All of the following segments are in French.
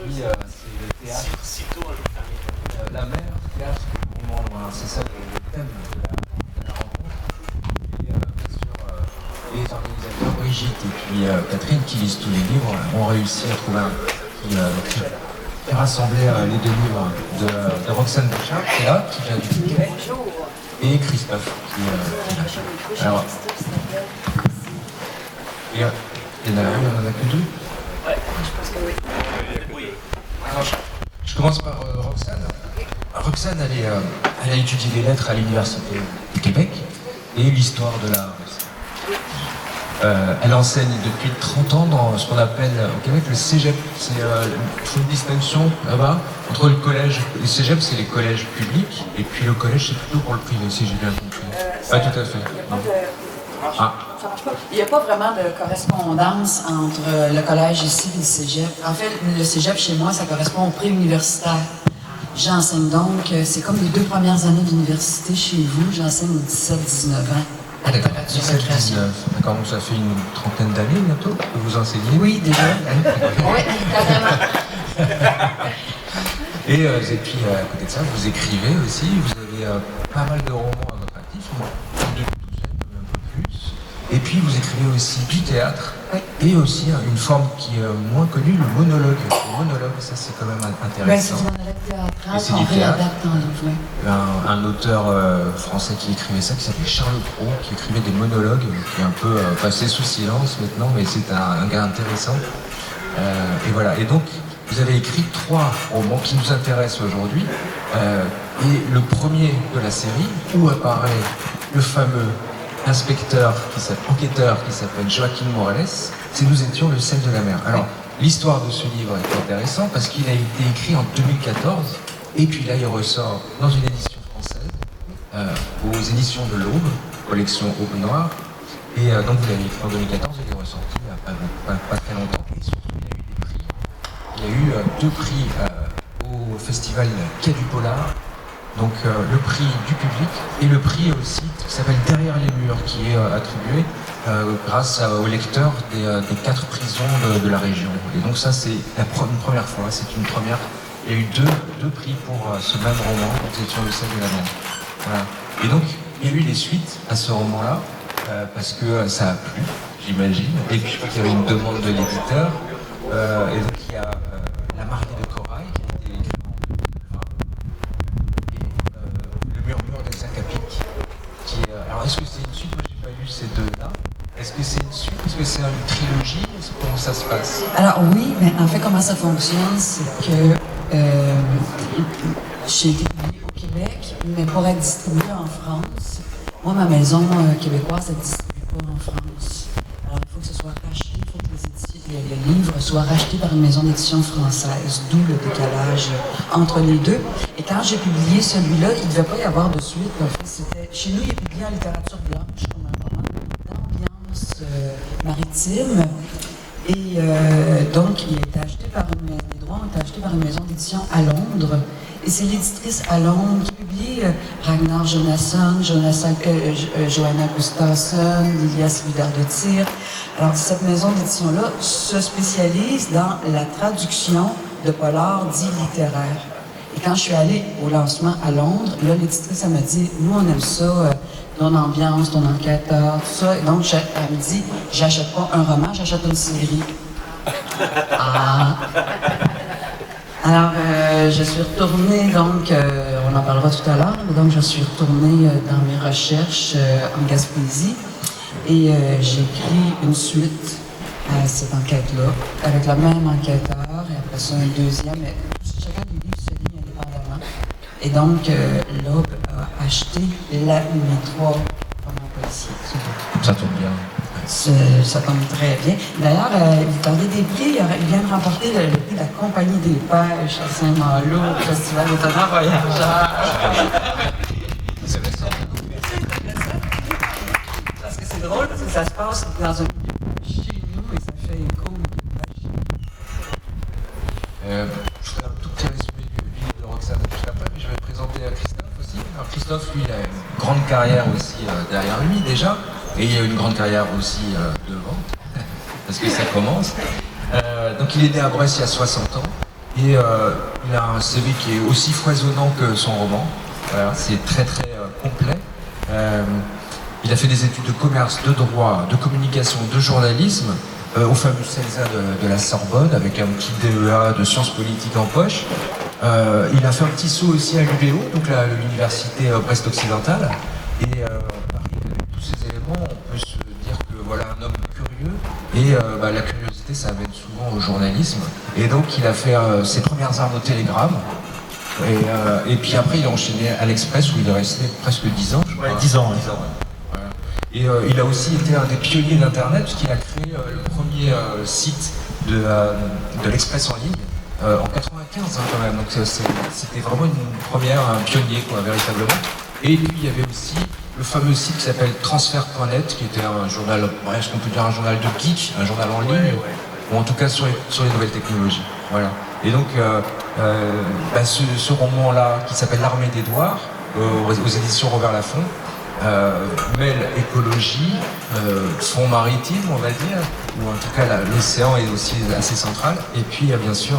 lui, c'est le théâtre. La mer, théâtre, roman. Voilà, c'est ça le thème de la rencontre. Et bien sûr, les organisateurs Brigitte et puis Catherine qui lisent tous les livres ont réussi à trouver qui a rassemblé les deux livres de Roxane Bouchard, qui est là, qui vient du Québec, et Christophe qui est là. Alors, il y en a que deux. Ouais, je pense que oui. Alors, je commence par Roxane. Roxane, elle a étudié les lettres à l'Université du Québec et l'histoire de l'art aussi. Elle enseigne depuis 30 ans dans ce qu'on appelle au Québec le cégep. C'est une distinction là-bas entre le collège. Le cégep, c'est les collèges publics, et puis le collège, c'est plutôt pour le privé, si j'ai bien compris. Pas tout à fait. Il n'y a pas vraiment de correspondance entre le collège ici et le cégep. En fait, le cégep, chez moi, ça correspond au pré-universitaire. J'enseigne donc, c'est comme les 2 premières années d'université chez vous, j'enseigne aux 17-19 ans. Ah d'accord, 17-19. D'accord, donc ça fait une trentaine d'années bientôt que vous enseignez? Oui, déjà. Oui, carrément. Et puis, à côté de ça, vous écrivez aussi, vous avez pas mal de romans à votre actif, une douzaine, un peu plus. Et puis, vous écrivez aussi du théâtre, et aussi une forme qui est moins connue, le monologue. Le monologue, ça c'est quand même intéressant. C'est du monologue théâtral, c'est du théâtre. Réadapte en livre. Un auteur français qui écrivait ça, qui s'appelait Charles Cros, qui écrivait des monologues, qui est un peu passé sous silence maintenant, mais c'est un gars intéressant. Et voilà, et donc vous avez écrit 3 romans qui nous intéressent aujourd'hui. Et le premier de la série, où apparaît le fameux enquêteur qui s'appelle Joaquin Morales, c'est Nous étions le sel de la mer. Alors, l'histoire de ce livre est intéressante parce qu'il a été écrit en 2014, et puis là il ressort dans une édition française, aux éditions de l'Aube, collection Aube Noire, et donc vous l'avez écrit en 2014, il est ressorti il n'y a pas très longtemps, et surtout il a eu des prix. Il y a eu 2 prix au festival Quai du Polar, donc le prix du public et le prix aussi qui s'appelle Derrière les murs, qui est attribué grâce aux lecteurs des 4 prisons de la région. Et donc ça c'est une première fois, c'est une première. Il y a eu deux prix pour ce même roman, Nous étions le sel de la mer. Voilà. Et donc il y a eu des suites à ce roman-là, parce que ça a plu, j'imagine, et puis je crois qu'il y avait une demande de l'éditeur. Et donc il y a La mariée de corail qui a été écrit en 2020, et Le murmure des Acapiques. Alors est-ce que c'est une suite? Moi j'ai pas lu ces deux-là. Est-ce que c'est une suite? Est-ce que c'est une trilogie? Comment ça se passe? Alors oui, mais en fait comment ça fonctionne, c'est que j'ai été publiée au Québec, mais pour être distribuée en France, moi ma maison québécoise ne distribue pas en France. Alors il faut que ce soit racheté, il faut que le livre soit racheté par une maison d'édition française, d'où le décalage entre les deux. Et quand j'ai publié celui-là, il ne devait pas y avoir de suite. En fait, chez nous, il est publié en littérature blanche, comme un roman d'ambiance maritime. Et donc, il est acheté les droits ont été achetés par une maison d'édition à Londres. Et c'est l'éditrice à Londres qui publie Ragnar Jonasson, Johanna Gustafsson, Lilia Svidar de Tyr. Alors, cette maison d'édition-là se spécialise dans la traduction de polar dits littéraires. Et quand je suis allée au lancement à Londres, là, l'éditrice, elle m'a dit, nous, on aime ça, ton ambiance, ton enquêteur, tout ça. Et donc, elle me dit, j'achète pas un roman, j'achète une série. Ah! Alors, je suis retournée, donc, on en parlera tout à l'heure, donc je suis retournée dans mes recherches en Gaspésie et j'ai écrit une suite à cette enquête-là, avec le même enquêteur, et après ça un deuxième, mais chacun des livres se lit indépendamment. Et donc, l'Aube a acheté mes 3 romans policiers. Ça tombe bien. Ça tombe très bien. D'ailleurs, vous parlez des prix, il vient de remporter le prix de la Compagnie des Pêches à Saint-Malo, au Festival d'étonnants voyageurs. Parce que c'est drôle, parce que ça se passe dans un chez nous et ça fait écho. Je ferai un tout petit résumé du livre de Roxane juste après, mais je vais présenter Christophe aussi. Alors Christophe, lui, il a une grande carrière aussi derrière lui déjà. Et il y a une grande carrière aussi devant, parce que ça commence. Donc il est né à Brest il y a 60 ans. Et il a un CV qui est aussi foisonnant que son roman. Voilà, c'est très très complet. Il a fait des études de commerce, de droit, de communication, de journalisme, au fameux CELSA de la Sorbonne, avec un petit DEA de sciences politiques en poche. Il a fait un petit saut aussi à l'UBO, donc l'université Brest-Occidentale. Et avec tous ces éléments, on peut se dire que voilà un homme curieux. Et la curiosité, ça amène souvent au journalisme. Et donc, il a fait ses premières armes au Télégramme. Et puis après, il a enchaîné à l'Express, où il est resté presque 10 ans. Je crois. Ouais, 10 ans. 10 ans, ouais. Et il a aussi été un des pionniers d'Internet, puisqu'il a créé le premier site de l'Express en ligne en 95 quand même. Donc c'était vraiment une première, un pionnier quoi, véritablement. Et puis il y avait aussi le fameux site qui s'appelle Transfert.net, qui était un journal, est-ce qu'on peut dire un journal de geek, un journal en ligne, ou en tout cas sur les nouvelles technologies. Voilà. Et donc ce roman-là, qui s'appelle L'Armée d'Édouard, aux éditions Robert Laffont, mêle écologie, fond maritime, on va dire, ou en tout cas l'océan est aussi assez central, et puis il y a bien sûr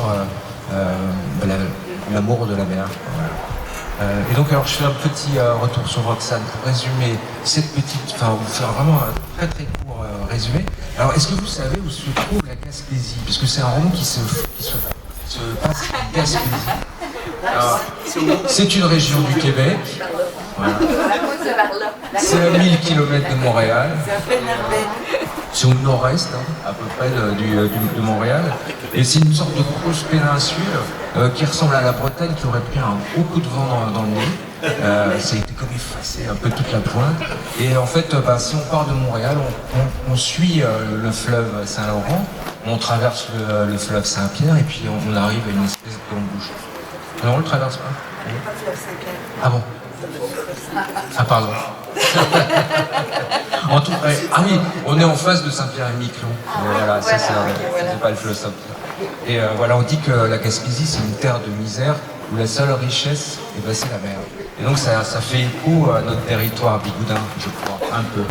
l'amour de la mer. Voilà. Et donc alors je fais un petit retour sur Roxane pour résumer cette petite, enfin vous faire vraiment un très très court résumé. Alors est-ce que vous savez où se trouve la Gaspésie? Parce que c'est un roman qui se passe en Gaspésie. Alors, c'est une région du Québec. Voilà. C'est à 1000 km de Montréal. C'est au nord-est, à peu près de Montréal. Et c'est une sorte de grosse péninsule qui ressemble à la Bretagne, qui aurait pris un gros coup de vent dans le nez. Ça a été comme effacé un peu toute la pointe. Et en fait, si on part de Montréal, on suit le fleuve Saint-Laurent, on traverse le fleuve Saint-Pierre, et puis on arrive à une espèce de grande bouche. Non, on le traverse pas. Ah bon? Ah pardon. Ah oui, on est en face de Saint-Pierre-et-Miquelon. Voilà, ça c'est pas le fleuve Saint-Pierre. Et voilà, on dit que la Gaspésie c'est une terre de misère où la seule richesse c'est la mer. Et donc ça fait écho à notre territoire bigoudin, je crois, un peu.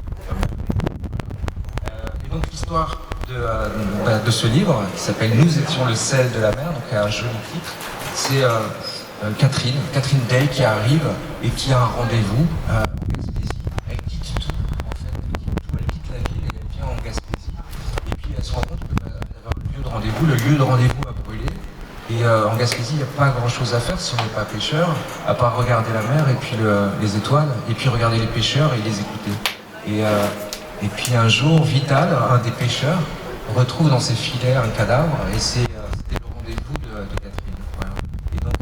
Et donc l'histoire de ce livre, qui s'appelle Nous étions le sel de la mer, donc un joli titre, c'est Catherine Day qui arrive et qui a un rendez-vous en Gaspésie. Elle quitte tout, en fait, elle quitte la ville et elle vient en Gaspésie. Et puis elle se rend compte qu'elle va avoir le lieu de rendez-vous. Le lieu de rendez-vous a brûlé. Et en Gaspésie, il n'y a pas grand-chose à faire si on n'est pas pêcheur, à part regarder la mer et puis les étoiles, et puis regarder les pêcheurs et les écouter. Et puis un jour, Vital, un des pêcheurs, retrouve dans ses filets un cadavre, et c'était le rendez-vous de Catherine. Voilà. Et donc,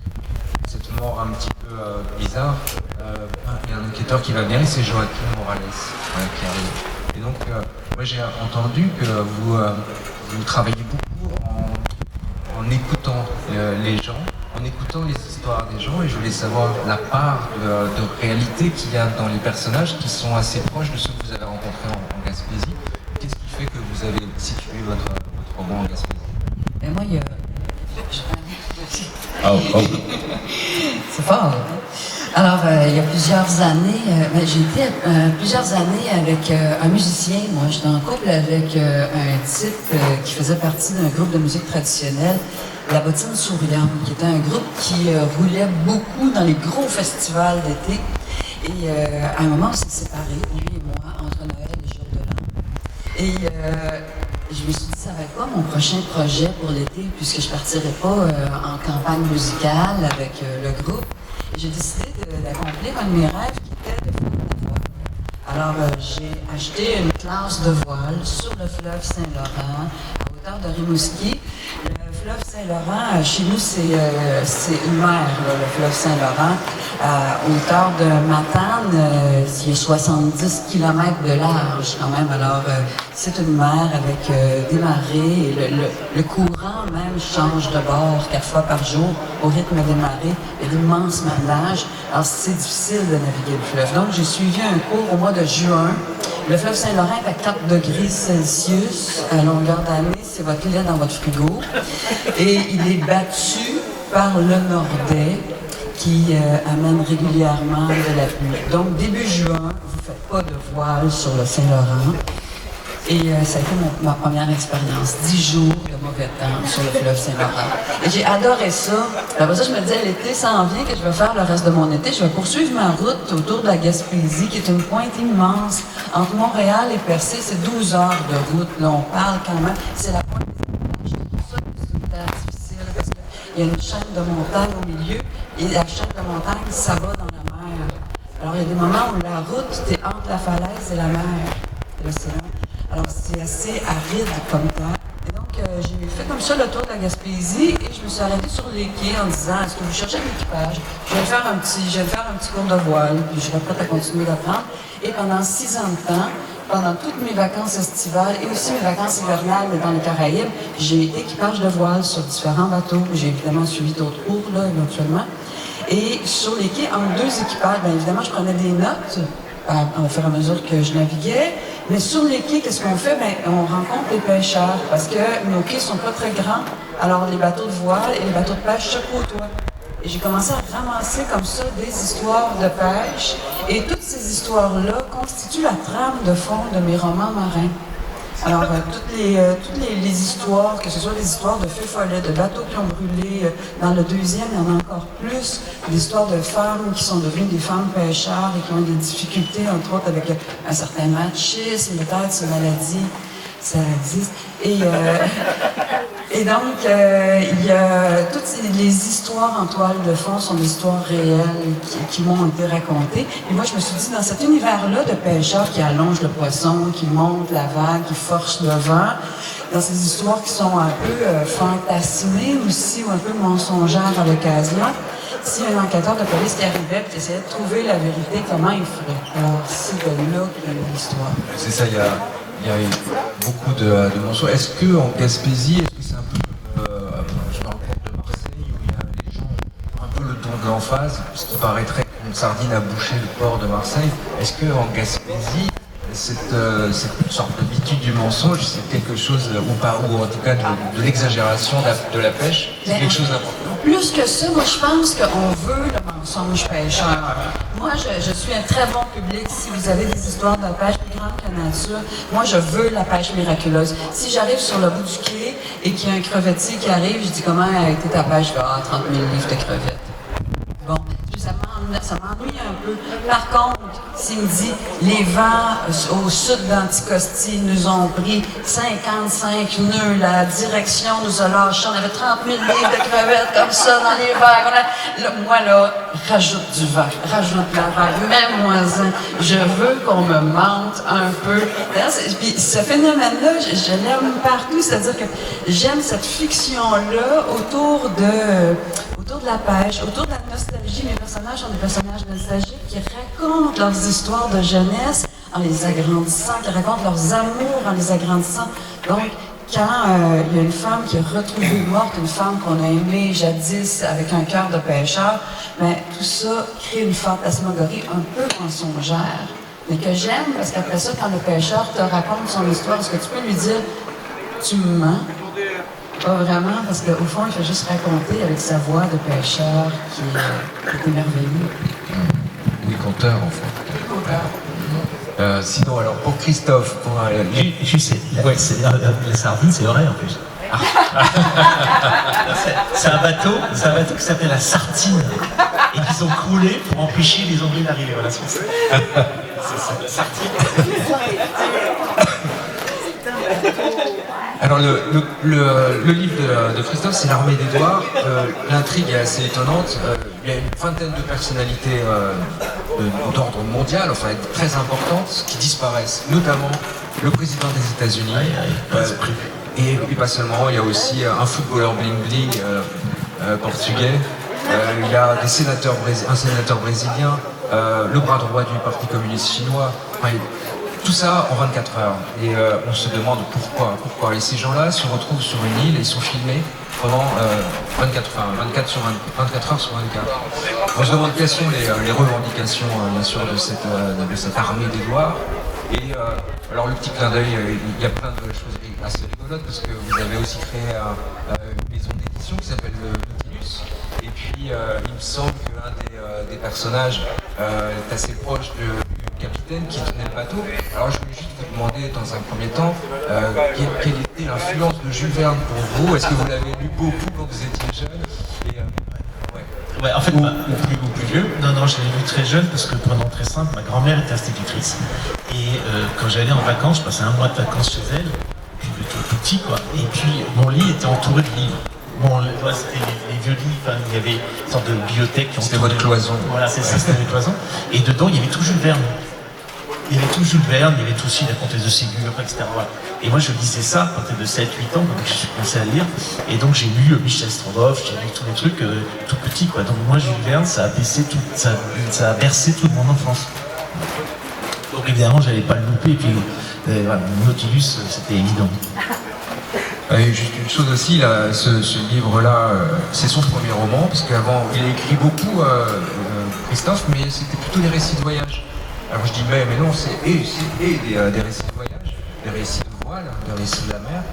cette mort un petit peu bizarre, il y a un enquêteur qui va bien, et c'est Joaquin Morales qui arrive. Et donc, moi j'ai entendu que vous travaillez beaucoup en écoutant les gens, en écoutant les histoires des gens, et je voulais savoir la part de réalité qu'il y a dans les personnages qui sont assez proches de ceux que vous avez rencontrés en Gaspésie. Qu'est-ce qui fait que vous avez situé votre roman en Gaspésie? Mais moi, il y a... Oh. C'est fort. Alors, il y a plusieurs années, j'ai été plusieurs années avec un musicien. Moi, j'étais en couple avec un type qui faisait partie d'un groupe de musique traditionnelle, La Bottine Souriante, qui était un groupe qui roulait beaucoup dans les gros festivals d'été. Et à un moment, on s'est séparés, lui et moi, entre Noël et le jour de l'an. Et je me suis dit, ça va être quoi mon prochain projet pour l'été, puisque je partirais pas en campagne musicale avec le groupe. Et j'ai décidé d'accomplir un de mes rêves qui était de faire de la voile. Alors, j'ai acheté une classe de voile sur le fleuve Saint-Laurent, à hauteur de Rimouski. Le fleuve Saint-Laurent, chez nous, c'est une mer, là, le fleuve Saint-Laurent. À hauteur de Matane, il y a 70 km de large quand même. Alors, c'est une mer avec des marées. Et le courant même change de bord 4 fois par jour au rythme des marées. Il y a d'immenses marnages. Alors, c'est difficile de naviguer le fleuve. Donc, j'ai suivi un cours au mois de juin. Le fleuve Saint-Laurent est à 4 degrés Celsius à longueur d'année. C'est votre lait dans votre frigo. Et il est battu par le Nordais qui amène régulièrement de la pluie. Donc, début juin, vous ne faites pas de voile sur le Saint-Laurent. Et ça a été ma première expérience. 10 jours de mauvais temps sur le fleuve Saint-Laurent. Et j'ai adoré ça. Après ça, je me disais, l'été s'en vient, que je vais faire le reste de mon été. Je vais poursuivre ma route autour de la Gaspésie, qui est une pointe immense. Entre Montréal et Percé, c'est 12 heures de route. Là, on parle quand même. C'est la pointe des Appalaches. C'est pour ça que c'est une terre difficile, parce qu'il y a une chaîne de montagne au milieu. Et la chaîne de montagne, ça va dans la mer. Alors, il y a des moments où la route, t'es entre la falaise et la mer, l'océan. Alors, c'est assez aride comme temps. Et donc, j'ai fait comme ça le tour de la Gaspésie et je me suis arrêtée sur les quais en disant, est-ce que vous cherchez un équipage? Je vais faire un petit cours de voile, puis je serai prête à continuer d'apprendre. Et pendant 6 ans de temps, pendant toutes mes vacances estivales et aussi mes vacances hivernales dans les Caraïbes, j'ai été équipage de voile sur différents bateaux. J'ai évidemment suivi d'autres cours, là, éventuellement. Et sur les quais, entre 2 équipages, bien évidemment, je prenais des notes au fur et à mesure que je naviguais. Mais sur les quais, qu'est-ce qu'on fait? Bien, on rencontre les pêcheurs parce que nos quais sont pas très grands. Alors, les bateaux de voile et les bateaux de pêche se côtoient. Et j'ai commencé à ramasser comme ça des histoires de pêche. Et toutes ces histoires-là constituent la trame de fond de mes romans marins. Alors, toutes les histoires, que ce soit des histoires de feux follets, de bateaux qui ont brûlé, dans le deuxième, il y en a encore plus, des histoires de femmes qui sont devenues des femmes pêcheurs et qui ont des difficultés, entre autres, avec un certain machisme, peut-être, ces maladies, ça existe. Et donc, il y a toutes les histoires en toile de fond sont des histoires réelles qui m'ont été racontées. Et moi, je me suis dit, dans cet univers-là de pêcheurs qui allongent le poisson, qui montent la vague, qui forcent le vent, dans ces histoires qui sont un peu fantasmées aussi, ou un peu mensongères à l'occasion, si un enquêteur de police qui arrivait et essayait de trouver la vérité, comment il ferait? Alors, c'est de là qu'il y a l'histoire. C'est ça, il y a beaucoup de mensonges. Est-ce qu'en Gaspésie, est-ce que c'est un peu comme dans le port de Marseille, où il y a les gens ont un peu le don de l'emphase, ce qui paraîtrait qu'une sardine a bouché le port de Marseille? Est-ce qu'en Gaspésie, cette sorte d'habitude du mensonge, c'est quelque chose, ou en tout cas de l'exagération de la pêche, c'est quelque chose d'important? Plus que ça, moi je pense qu'on veut le mensonge pêcheur. Moi je suis un très bon public. Si vous avez des histoires de pêche plus grandes que nature, moi je veux la pêche miraculeuse. Si j'arrive sur le bout du quai et qu'il y a un crevettier qui arrive, je dis comment a été ta pêche? Je vais 30 000 livres de crevettes. Bon, ça m'ennuie un peu. Par contre, s'il me dit les vents au sud d'Anticosti nous ont pris 55 nœuds, la direction nous a lâchés, on avait 30 000 livres de crevettes comme ça dans les vagues. Moi, là, rajoute du vent, rajoute la vague, mets-moi-en. Je veux qu'on me mente un peu. Puis ce phénomène-là, je l'aime partout, c'est-à-dire que j'aime cette fiction-là autour de la pêche, autour de la nostalgie. Mes personnages sont des personnages nostalgiques qui racontent leurs histoires de jeunesse en les agrandissant, qui racontent leurs amours en les agrandissant. Donc, quand il y a une femme qui est retrouvée morte, une femme qu'on a aimée jadis avec un cœur de pêcheur, ben, tout ça crée une fantasmagorie un peu mensongère, mais que j'aime parce qu'après ça, quand le pêcheur te raconte son histoire, est-ce que tu peux lui dire « tu me mens » ? Pas vraiment, parce qu'au fond, il fait juste raconter avec sa voix de pêcheur qui est émerveillée. Oui, conteur, en fait. Conteur. Sinon, alors, pour Christophe, pour la sardine, c'est vrai en plus. C'est un bateau qui s'appelle la Sartine et qu'ils ont coulé pour empêcher les Anglais d'arriver. Voilà, c'est ça. C'est la Sartine. Alors le livre de Christophe, c'est l'Armée d'Édouard. L'intrigue est assez étonnante. Il y a une vingtaine de personnalités d'ordre mondial, enfin très importantes, qui disparaissent. Notamment le président des États-Unis. Et puis pas seulement, il y a aussi un footballeur bling-bling portugais. Il y a un sénateur brésilien, le bras droit du Parti communiste chinois. Enfin, tout ça en 24 heures. Et on se demande pourquoi. Et ces gens-là se retrouvent sur une île et sont filmés pendant 24 heures sur 24. On se demande quelles sont les revendications, bien sûr, de cette armée d'Édouard. Et alors le petit clin d'œil, il y a plein de choses assez rigolotes, parce que vous avez aussi créé une maison d'édition qui s'appelle le Nautilus. Et puis il me semble qu'un des personnages est assez proche de capitaine qui tenait le bateau. Alors je voulais juste vous demander dans un premier temps, quelle était l'influence de Jules Verne pour vous? Est-ce que vous l'avez lu beaucoup quand vous étiez jeune? Ouais, en fait, ou plus vieux? Non, je l'ai lu très jeune parce que, pendant très simple, ma grand-mère était institutrice. Et quand j'allais en vacances, je passais un mois de vacances chez elle, plutôt petit quoi. Et puis mon lit était entouré de livres. Bon, c'était les vieux livres, enfin, il y avait une sorte de bibliothèque. C'était votre cloison. Voilà, c'est ça, c'était mes cloisons. Et dedans, il y avait tout Jules Verne. Il y avait tout Jules Verne, il y avait tout aussi la comtesse de Ségur, etc. Voilà. Et moi, je lisais ça quand j'étais de 7-8 ans, donc je suis commencé à lire. Et donc, j'ai lu Michel Strogoff, j'ai lu tous les trucs tout petits, quoi. Donc, moi, Jules Verne, ça a bercé toute mon enfance. Donc, évidemment, j'allais pas le louper. Et puis, voilà, Nautilus, c'était évident. Juste une chose aussi, là, ce livre-là, c'est son premier roman, parce qu'avant, il a écrit beaucoup, Christophe, mais c'était plutôt des récits de voyage. Alors je dis mais non, c'est des récits de voyage, des récits de voile, des récits de la mer.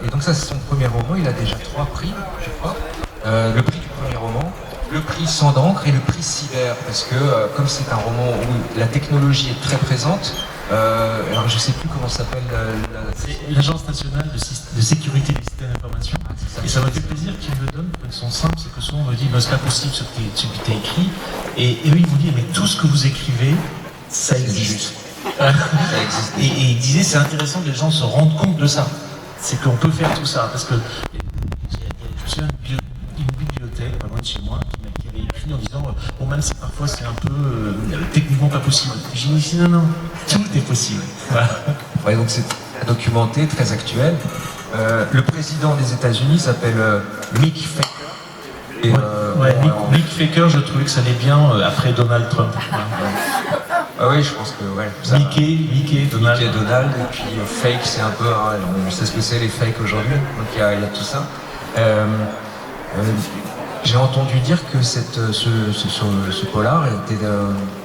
Et donc ça, c'est son premier roman, il a déjà 3 prix, je crois. Le prix du premier roman, le prix Sang d'encre et le prix Cyber, parce que comme c'est un roman où la technologie est très présente, alors je sais plus comment ça s'appelle. C'est l'Agence nationale de sécurité des systèmes d'information. Et ça m'a fait plaisir qu'ils me le donnent, parce qu'ils sont simples, c'est que souvent on me dit c'est pas possible ce que tu as écrit. Et eux ils vous disent mais tout ce que vous écrivez, ça existe. Ça existe. Et ils disaient c'est intéressant que les gens se rendent compte de ça. C'est qu'on peut faire tout ça. Parce que je me souviens d'une bibliothèque pas loin de chez moi qui avait écrit en disant bon même si parfois c'est un peu techniquement pas possible. J'ai dit non, tout est possible. Voilà. Ouais, donc c'est documenté, très actuel. Le président des États-Unis s'appelle Mick Faker. Et, Mick Faker, je trouvais que ça allait bien après Donald Trump. Ah oui, je pense que ouais. Ça, Mickey, Donald. Et puis fake, c'est un peu, hein, on sait ce que c'est les fakes aujourd'hui, donc il y a tout ça. J'ai entendu dire que ce polar était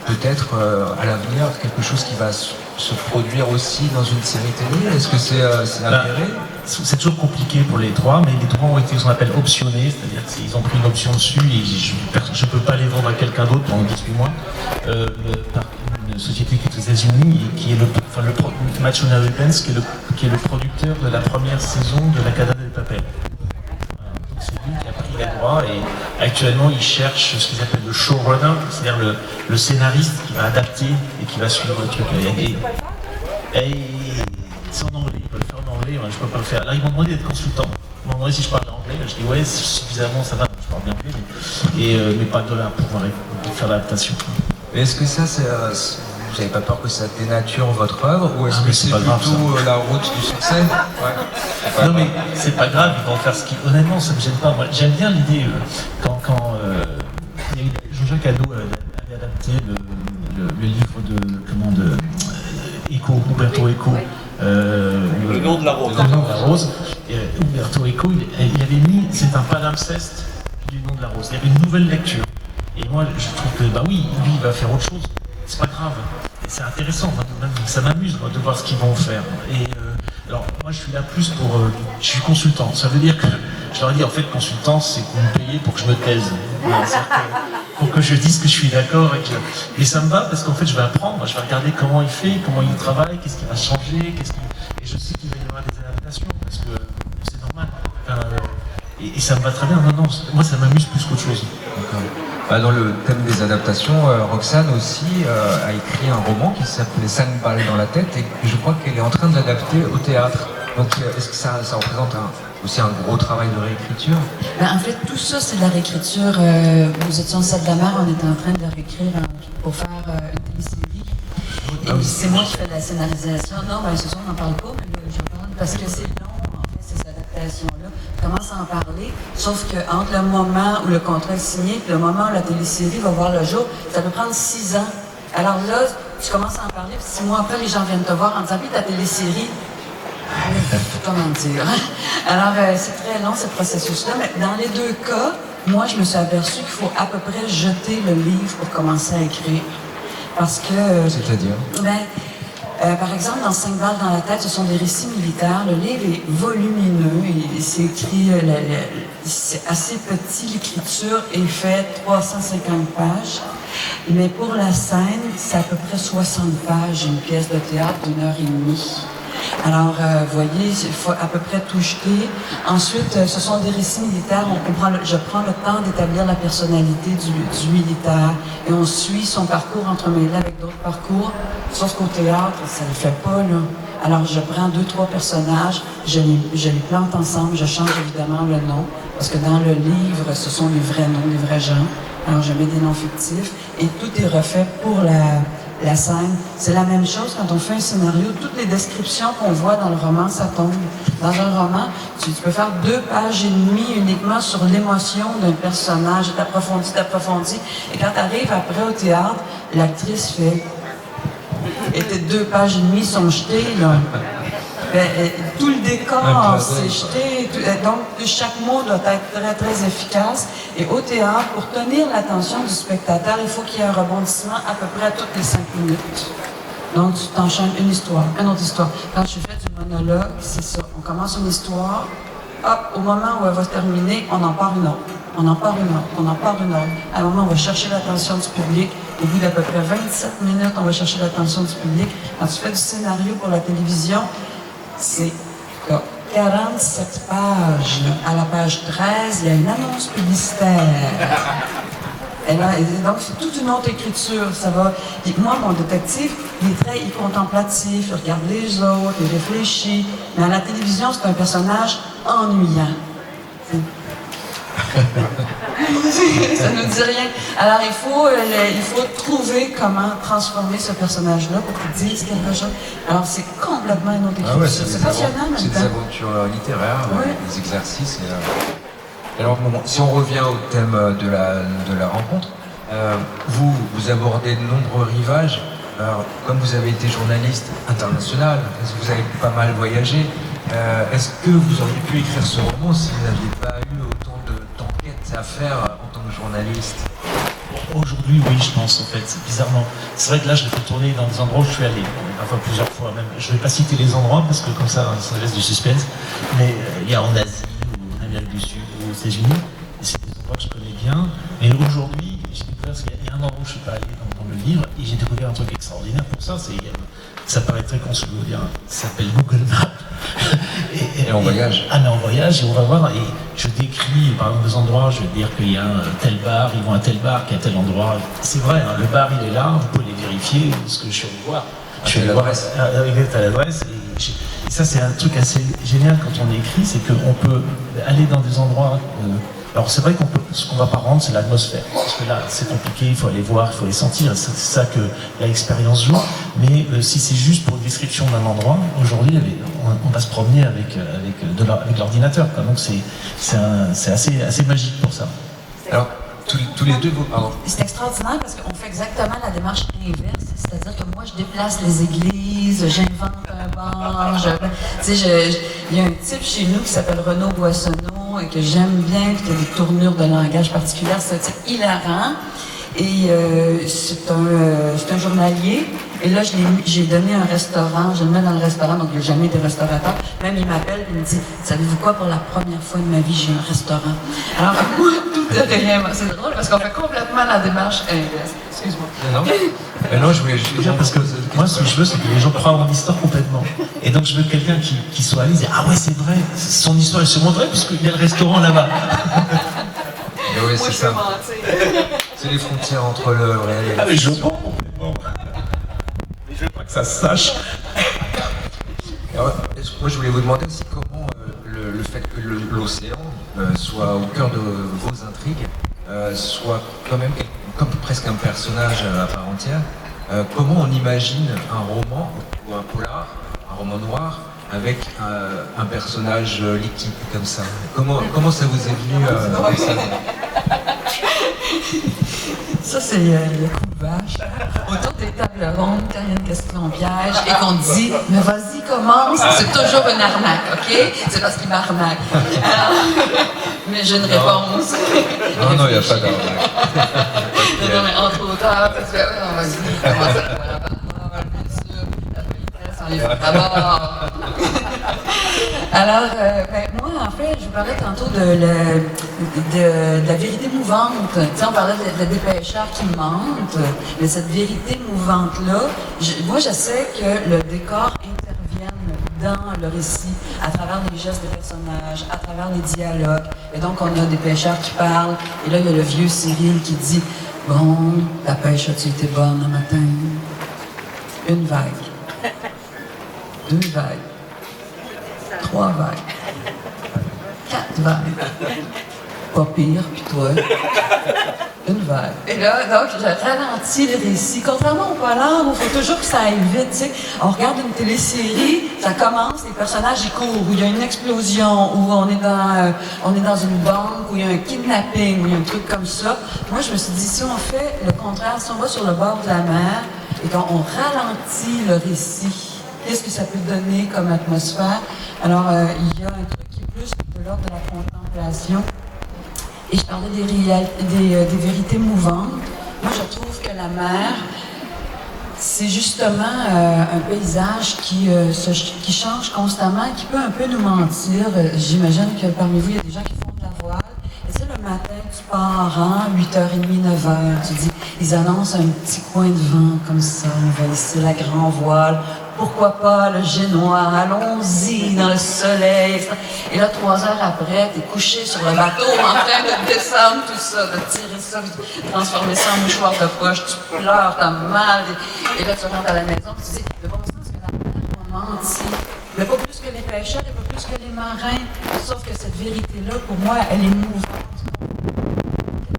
peut-être à l'avenir quelque chose qui va se produire aussi dans une série télé. Est-ce que c'est avéré? C'est toujours compliqué pour les droits, mais les droits ont été ce qu'on appelle optionnés, c'est-à-dire qu'ils ont pris une option dessus et je ne peux pas les vendre à quelqu'un d'autre pendant 18 mois. Par une société qui est aux États-Unis et qui est le Machonary Pence, qui est le producteur de la première saison de La Casa de Papel. C'est lui qui a pris les droits et actuellement il cherche ce qu'ils appellent le showrunner, c'est-à-dire le scénariste qui va adapter et qui va suivre le truc. Et c'est en anglais, ils peuvent le faire en anglais, moi, je peux pas le faire. Là ils m'ont demandé d'être consultant. Ils m'ont demandé si je parlais anglais, je dis ouais suffisamment ça va, je parle bien anglais, mais pas de $, pour faire l'adaptation. Est-ce que ça vous n'avez pas peur que ça dénature votre œuvre ou est-ce que c'est plutôt la route du succès? Non mais c'est pas grave, ils vont faire ce qui... Honnêtement, ça me gêne pas. Moi, j'aime bien l'idée quand Jean-Jacques Hano avait adapté le livre de Umberto Eco. Le nom de la rose. Le nom de la rose. Umberto Eco, il avait mis, c'est un palimpseste du nom de la rose. Il y avait une nouvelle lecture. Et moi, je trouve que, bah oui, lui, il va faire autre chose. C'est pas grave. C'est intéressant. Ça m'amuse de voir ce qu'ils vont faire. Et alors, moi, je suis là plus pour... je suis consultant. Ça veut dire que je leur ai dit, en fait, consultant, c'est que vous me payez pour que je me taise. Voilà, pour que je dise que je suis d'accord. Et ça me va parce qu'en fait, je vais apprendre. Je vais regarder comment il fait, comment il travaille, qu'est-ce qui va changer. Et je sais qu'il va y avoir des adaptations parce que c'est normal. Et ça me va très bien. Non, moi, ça m'amuse plus qu'autre chose. Dans le thème des adaptations, Roxane aussi a écrit un roman qui s'appelait 5 balles dans la tête et je crois qu'elle est en train de l'adapter au théâtre. Donc est-ce que ça représente aussi un gros travail de réécriture? En fait, tout ça, c'est de la réécriture. Nous étions en salle de la mer, on était en train de réécrire pour faire une télésérie. Et c'est moi qui fais la scénarisation. Non, ce soir, on n'en parle pas, mais j'en parle parce que c'est long, en fait, ces adaptations-là. On commence à en parler, sauf qu'entre le moment où le contrat est signé et le moment où la télésérie va voir le jour, ça peut prendre 6 ans. Alors là, tu commences à en parler, puis 6 mois après, les gens viennent te voir en disant « Oui, ta télésérie... » Comment dire? Alors, c'est très long, ce processus-là, mais dans les deux cas, moi, je me suis aperçue qu'il faut à peu près jeter le livre pour commencer à écrire. Parce que... C'est-à-dire? Par exemple, dans 5 balles dans la tête, ce sont des récits militaires. Le livre est volumineux, c'est écrit, c'est assez petit, l'écriture est faite 350 pages. Mais pour la scène, c'est à peu près 60 pages, une pièce de théâtre d'1 heure et demie. Alors, vous voyez, il faut à peu près tout jeter. Ensuite, ce sont des récits militaires. Je prends le temps d'établir la personnalité du militaire et on suit son parcours entremêlé avec d'autres parcours. Sauf qu'au théâtre, ça ne le fait pas, là. Alors, je prends 2-3 personnages, je les plante ensemble, je change évidemment le nom, parce que dans le livre, ce sont les vrais noms, les vrais gens. Alors, je mets des noms fictifs et tout est refait pour la scène. C'est la même chose quand on fait un scénario. Toutes les descriptions qu'on voit dans le roman, ça tombe. Dans un roman, tu peux faire 2 pages et demie uniquement sur l'émotion d'un personnage, t'approfondis. Et quand tu arrives après au théâtre, l'actrice fait... Et tes 2 pages et demie sont jetées, là. Tout le décor, c'est jeté. Donc, chaque mot doit être très, très efficace. Et au théâtre, pour tenir l'attention du spectateur, il faut qu'il y ait un rebondissement à peu près toutes les 5 minutes. Donc, tu t'enchaînes une histoire, une autre histoire. Quand je fais du monologue, c'est ça. On commence une histoire. Hop, au moment où elle va se terminer, on en part une autre. On en part une autre, on en part une autre. À un moment, on va chercher l'attention du public. Au bout d'à peu près 27 minutes, on va chercher l'attention du public. Quand tu fais du scénario pour la télévision, c'est 47 pages. À la page 13, il y a une annonce publicitaire. Et donc, c'est toute une autre écriture. Ça va. Et moi, mon détective, il est très contemplatif, il regarde les autres, il réfléchit. Mais à la télévision, c'est un personnage ennuyant. Ça ne nous dit rien. Alors, il faut trouver comment transformer ce personnage-là pour qu'il dise quelque chose. Alors, c'est complètement une autre écriture. C'est passionnant, c'est des aventures littéraires, des exercices. Alors, si on revient au thème de la rencontre, vous abordez de nombreux rivages. Alors, comme vous avez été journaliste international, est-ce que vous avez pas mal voyagé, est-ce que vous auriez pu écrire ce roman si vous n'aviez pas eu autant d'enquêtes à faire en tant que journaliste? Aujourd'hui, oui, je pense, en fait, bizarrement. C'est vrai que là, je l'ai fait tourner dans des endroits où je suis allé, parfois plusieurs fois même. Je ne vais pas citer les endroits, parce que comme ça laisse du suspense, mais il y a en Asie, ou en Amérique du Sud, ou aux États-Unis, et c'est des endroits que je connais bien. Mais aujourd'hui, j'ai découvert qu'il y a un endroit où je ne suis pas allé dans le livre, et j'ai découvert un truc extraordinaire pour ça, ça paraît très con, ce que je veux dire, ça s'appelle Google Maps. Et on voyage. Ah, mais on voyage et on va voir, et je décris par exemple des endroits, je vais dire qu'il y a un tel bar, ils vont à tel bar, qu'il y a tel endroit. C'est vrai, hein, le bar il est là, vous pouvez les vérifier, ce que je suis allé voir. Je suis allé voir à l'adresse, et ça c'est un truc assez génial quand on écrit, c'est qu'on peut aller dans des endroits. Alors c'est vrai ce qu'on va pas rendre, c'est l'atmosphère. Parce que là, c'est compliqué, il faut aller voir, il faut les sentir. C'est ça que l'expérience joue. Mais si c'est juste pour une description d'un endroit, aujourd'hui, on va se promener avec l'ordinateur. Donc c'est assez magique pour ça. Alors, tous les deux, pardon. C'est extraordinaire parce qu'on fait exactement la démarche inverse. C'est-à-dire que moi, je déplace les églises, j'invente un bar. Il y a un type chez nous qui s'appelle Renaud Boissonneau et que j'aime bien, qui a des tournures de langage particulières. C'est un type hilarant. Et c'est un journalier. Et là, j'ai donné un restaurant, je le mets dans le restaurant, donc il n'y a jamais été restaurateur. Même il m'appelle et il me dit, savez-vous quoi, pour la première fois de ma vie, j'ai un restaurant. Alors moi, tout est rien. C'est drôle parce qu'on fait complètement la démarche inverse. Excuse-moi. Non, je voulais juste dire parce que moi, ce que je veux, c'est que les gens croient en l'histoire complètement. Et donc, je veux quelqu'un qui soit allé et dire, ah ouais, c'est vrai, son histoire est sûrement vraie, puisqu'il y a le restaurant là-bas. Oui, c'est ça. C'est les frontières entre le réel et la fiction. Mais je pense complètement. Mais je veux pas que ça se sache. Alors, moi, je voulais vous demander aussi comment le fait que l'océan soit au cœur de vos intrigues, soit quand même comme presque un personnage à part entière. Comment on imagine un roman ou un polar, un roman noir, avec un personnage liquide comme ça? Comment ça vous est venu Ça, c'est le coup de vache. Autour des tables rondes, quand il y a une question piège et qu'on dit « Mais vas-y, commence », c'est toujours une arnaque, OK? C'est parce qu'il m'arnaque. Mais j'ai une réponse. Non, il n'y a pas d'arnaque. Non, mais entre auteurs, parce que vas-y, commence à voir la parole, bien sûr, la politesse, on les fait d'abord. Alors, moi, en fait, parlait tantôt de la vérité mouvante. Tu sais, on parlait des pêcheurs qui mentent, mais cette vérité mouvante-là, moi, j'essaie que le décor intervienne dans le récit, à travers les gestes des personnages, à travers les dialogues. Et donc, on a des pêcheurs qui parlent, et là, il y a le vieux Cyril qui dit « Bon, la pêche a-tu été bonne le matin? » Une vague. 2 vagues. 3 vagues. 4 vagues. Pas pire, puis toi. Une vague. Et là, donc, je ralentis le récit. Contrairement au polar, où il faut toujours que ça aille vite, tu sais. On regarde une télésérie, ça commence, les personnages, ils courent, où il y a une explosion, où on est dans une banque, où il y a un kidnapping, où il y a un truc comme ça. Moi, je me suis dit, si on fait le contraire, si on va sur le bord de la mer, et qu'on ralentit le récit, qu'est-ce que ça peut donner comme atmosphère? Alors, il y a un truc qui est plus de l'ordre de la contemplation. Et je parlais des vérités mouvantes. Moi, je trouve que la mer, c'est justement un paysage qui change constamment, qui peut un peu nous mentir. J'imagine que parmi vous, il y a des gens qui font de la voile. Et tu sais, le matin, tu pars, 8h30, 9h, tu dis, ils annoncent un petit coin de vent comme ça, on va laisser la grand voile. Pourquoi pas le génois, allons-y dans le soleil. Et là, 3 heures après, t'es couché sur le bateau en train de descendre tout ça, de tirer ça, de transformer ça en mouchoir de poche, tu pleures, t'as mal. Et là, tu rentres à la maison, tu te dis, le bon sens que la mer m'a menti. Mais pas plus que les pêcheurs et pas plus que les marins. Sauf que cette vérité-là, pour moi, elle est mouvante.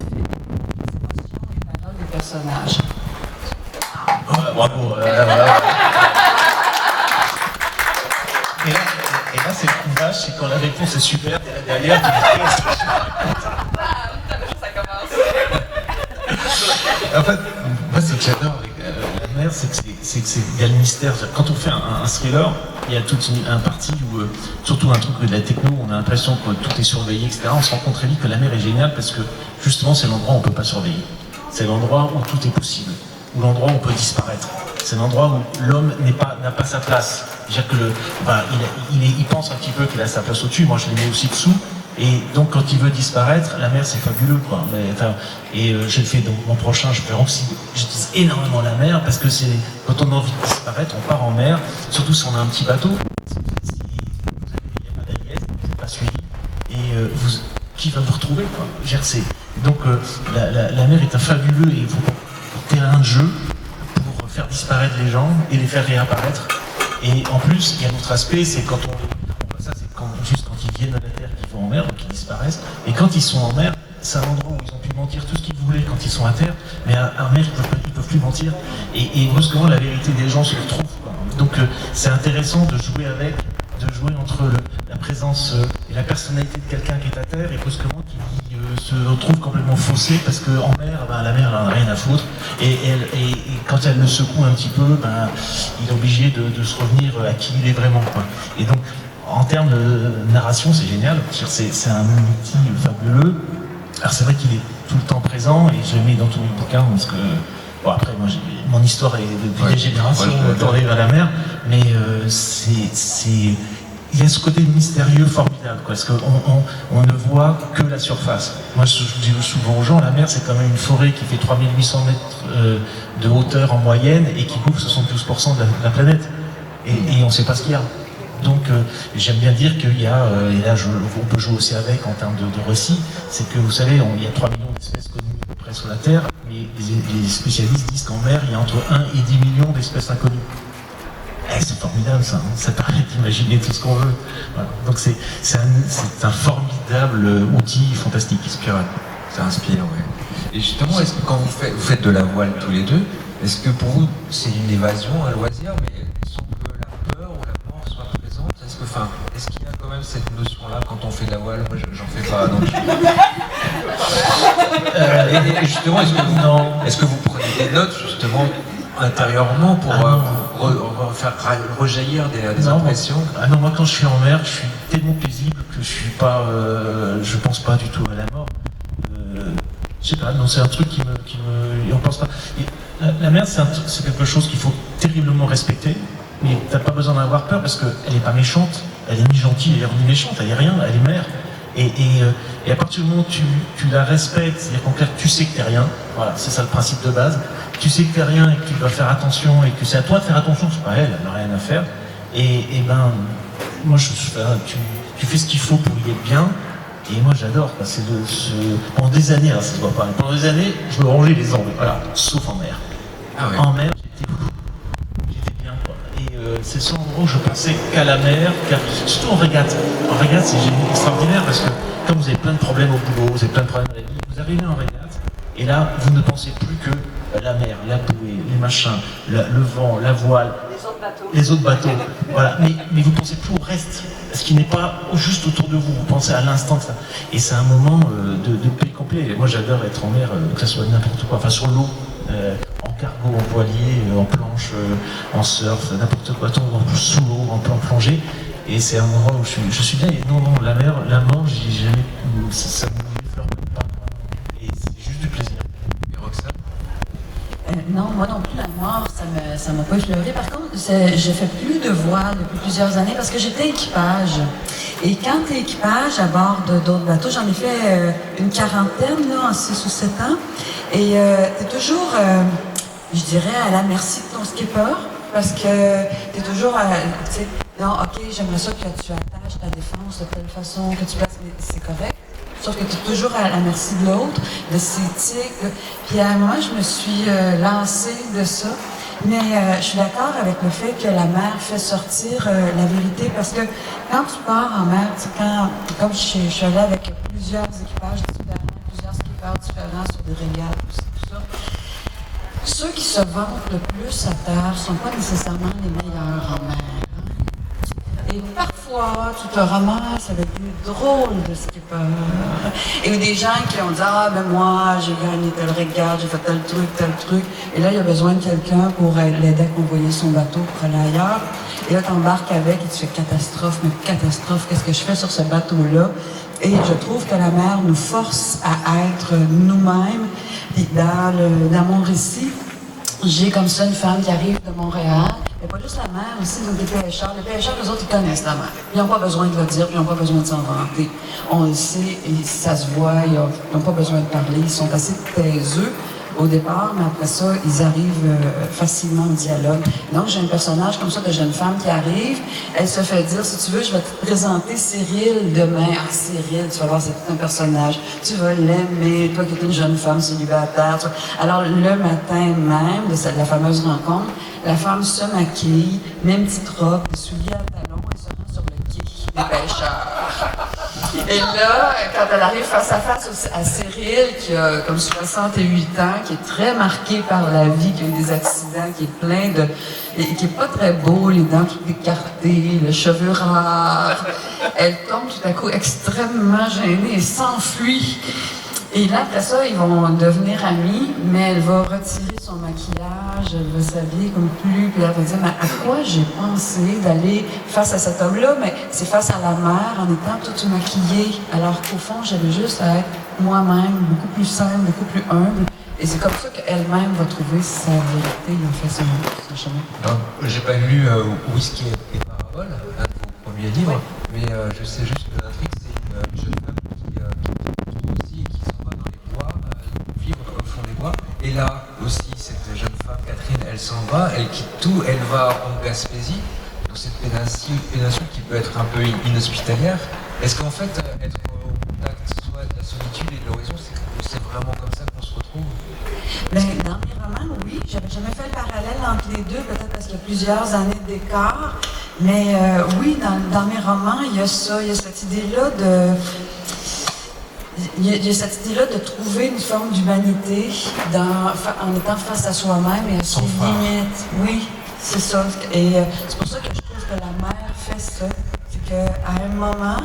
Les émotions, les paroles des personnages. Bravo. Et là, c'est le courage, c'est quand la réponse est super, t'es là derrière, Ça commence. En fait, moi, c'est que j'adore la mer, c'est qu'il y a le mystère. Quand on fait un thriller, il y a toute un parti où, surtout un truc de la techno, on a l'impression que tout est surveillé, etc. On se rend compte très vite que la mer est géniale parce que, justement, c'est l'endroit où on ne peut pas surveiller. C'est l'endroit où tout est possible, où l'endroit où on peut disparaître. C'est l'endroit où l'homme n'a pas sa place. C'est-à-dire que il pense un petit peu qu'il a sa place au-dessus, moi je l'ai mis aussi dessous. Et donc quand il veut disparaître, la mer c'est fabuleux quoi. Je le fais donc mon prochain, j'utilise énormément la mer parce que c'est quand on a envie de disparaître, on part en mer, surtout si on a un petit bateau. Si vous avez pas d'aliès, vous n'êtes pas suivi, et qui va vous retrouver quoi. Donc la mer est un fabuleux et terrain de jeu pour faire disparaître les gens et les faire réapparaître. Et en plus, il y a un autre aspect, c'est quand juste quand ils viennent à la terre, qu'ils vont en mer, donc ils disparaissent. Et quand ils sont en mer, c'est un endroit où ils ont pu mentir tout ce qu'ils voulaient quand ils sont à terre, mais en mer, ils ne peuvent plus mentir. Et brusquement, la vérité des gens se retrouve. Donc c'est intéressant de jouer entre la présence et la personnalité de quelqu'un qui est à terre et brusquement qui se retrouve complètement faussé parce qu'en mer, la mer elle en a rien à foutre et quand elle le secoue un petit peu, il est obligé de se revenir à qui il est vraiment quoi. Et donc en termes de narration c'est génial, c'est un outil fabuleux. Alors c'est vrai qu'il est tout le temps présent et je le mets dans tous mes bouquins parce que bon, après moi mon histoire est depuis des générations tournée vers la mer, mais il y a ce côté mystérieux formidable, quoi, parce qu'on ne voit que la surface. Moi, je dis souvent aux gens, la mer, c'est quand même une forêt qui fait 3800 mètres de hauteur en moyenne et qui couvre 72% de la planète. Et on ne sait pas ce qu'il y a. Donc, j'aime bien dire qu'il y a, et là, on peut jouer aussi avec en termes de récit, c'est que, vous savez, il y a 3 millions d'espèces connues à peu près sur la Terre, mais les spécialistes disent qu'en mer, il y a entre 1 et 10 millions d'espèces inconnues. C'est formidable ça, ça permet d'imaginer tout ce qu'on veut. Voilà. Donc c'est un formidable outil fantastique. Ça inspire, oui. Et justement, est-ce que quand vous faites de la voile tous les deux, est-ce que pour vous c'est une évasion, un loisir, mais sans que la peur ou la mort soit présente? Est-ce qu'il y a quand même cette notion-là quand on fait de la voile? Moi j'en fais pas, donc et justement, est-ce que vous prenez des notes justement intérieurement pour faire rejaillir des impressions? Non, moi quand je suis en mer, je suis tellement paisible que je pense pas du tout à la mort. Je sais pas, non, c'est un truc qui me on pense pas. La mer, c'est quelque chose qu'il faut terriblement respecter, mais t'as pas besoin d'avoir peur parce qu'elle est pas méchante, elle est ni gentille, elle est ni méchante, elle est rien, elle est mer. Et à partir du moment où tu la respectes, c'est-à-dire qu'en clair, tu sais que t'es rien, voilà, c'est ça le principe de base, tu sais que t'es rien et que tu dois faire attention et que c'est à toi de faire attention, c'est pas elle, elle n'a rien à faire. Et ben, moi, tu fais ce qu'il faut pour y être bien. Et moi, j'adore. Pendant des années, ça se voit pas. Pendant des années, je me rangeais les ongles. Voilà, sauf en mer. Ah ouais. En mer, j'étais bien, quoi. Et c'est ce endroit où je pensais qu'à la mer, surtout en régate. En régate, c'est extraordinaire parce que comme vous avez plein de problèmes au boulot, vous avez plein de problèmes à la vie, vous arrivez en régate et là, vous ne pensez plus que la mer, la bouée, les machins, le vent, la voile, les autres bateaux. Voilà. Mais vous pensez plus au reste, ce qui n'est pas juste autour de vous. Vous pensez à l'instant que ça. Et c'est un moment de paix complet. Moi, j'adore être en mer, que ce soit n'importe quoi, enfin sur l'eau, en cargo, en voilier, en planche, en surf, n'importe quoi, sous l'eau, en plongée. Et c'est un endroit où je suis bien. Et non, la mer, la mort, j'ai jamais. Ça me pleure même pas. Et c'est juste du plaisir. Et Roxane? Non, moi non plus, la mort, ça m'a pas effleuré. Par contre, je fais plus de voile depuis plusieurs années parce que j'étais équipage. Et quand tu es équipage à bord d'autres bateaux, j'en ai fait une quarantaine là, en 6 ou 7 ans. Et tu es toujours, je dirais, à la merci de ton skipper parce que tu es toujours, tu sais, non, ok, j'aimerais ça que tu attaches ta défense de telle façon, que tu places, mais c'est correct. Sauf que tu es toujours à la merci de l'autre, de ses tics. Puis à un moment, je me suis lancée de ça. Mais je suis d'accord avec le fait que la mer fait sortir la vérité. Parce que quand tu pars en mer, comme je suis allée avec plusieurs équipages différents, plusieurs skippers différents sur des régates, tout ça, ceux qui se vantent le plus à terre ne sont pas nécessairement les meilleurs en mer. Et parfois, tu te ramasses avec des drôles de skippers. Et des gens qui ont dit « Ah, ben moi, j'ai gagné telle régate, j'ai fait tel truc. » Et là, il y a besoin de quelqu'un pour l'aider à convoyer son bateau pour aller ailleurs. Et là, tu embarques avec et tu fais catastrophe, qu'est-ce que je fais sur ce bateau-là? Et je trouve que la mer nous force à être nous-mêmes. Et dans mon récit, j'ai comme ça une femme qui arrive de Montréal. Mais pas juste la mer, aussi des pêcheurs. Les pêcheurs, eux autres, ils connaissent la mer. Ils n'ont pas besoin de le dire, ils n'ont pas besoin de s'en vanter. On le sait, et ça se voit, ils n'ont pas besoin de parler. Ils sont assez taiseux au départ, mais après ça, ils arrivent facilement au dialogue. Donc, j'ai un personnage comme ça de jeune femme qui arrive. Elle se fait dire, si tu veux, je vais te présenter Cyril demain. Ah, Cyril, tu vas voir, c'est tout un personnage. Tu vas l'aimer, toi qui es une jeune femme célibataire. Alors, le matin même de la fameuse rencontre, la femme se maquille, met une petite robe, des souliers à talons et se rend sur le quai des pêcheurs. Et là, quand elle arrive face à face à Cyril, qui a comme 68 ans, qui est très marqué par la vie, qui a eu des accidents, qui est plein de... et qui est pas très beau, les dents toutes écartées, le cheveu rare, elle tombe tout à coup extrêmement gênée et s'enfuit. Et là, après ça, ils vont devenir amis, mais elle va retirer son maquillage, elle va s'habiller comme plus, puis elle va dire, mais à quoi j'ai pensé d'aller face à cet homme-là? Mais c'est face à la mer, en étant toute maquillée, alors qu'au fond, j'avais juste à être moi-même, beaucoup plus simple, beaucoup plus humble. Et c'est comme ça qu'elle-même va trouver sa vérité, en fait, son chemin. Alors, j'ai pas lu Whisky et Paraboles, un de vos premiers livres, mais je sais juste que l'intrigue, c'est une jeune femme vivre au fond des bois. Et là aussi, cette jeune femme, Catherine, elle s'en va, elle quitte tout, elle va en Gaspésie, dans cette péninsule qui peut être un peu inhospitalière. Est-ce qu'en fait, être au contact soit de la solitude et de l'horizon, c'est vraiment comme ça qu'on se retrouve? Ben, dans mes romans, oui. J'avais jamais fait le parallèle entre les deux, peut-être parce qu'il y a plusieurs années d'écart. Mais oui, dans mes romans, il y a ça, il y a cette idée-là de... Il y a cette idée-là de trouver une forme d'humanité en étant face à soi-même et à ses limites. Oui, c'est ça. Et c'est pour ça que je trouve que la mer fait ça. C'est qu'à un moment,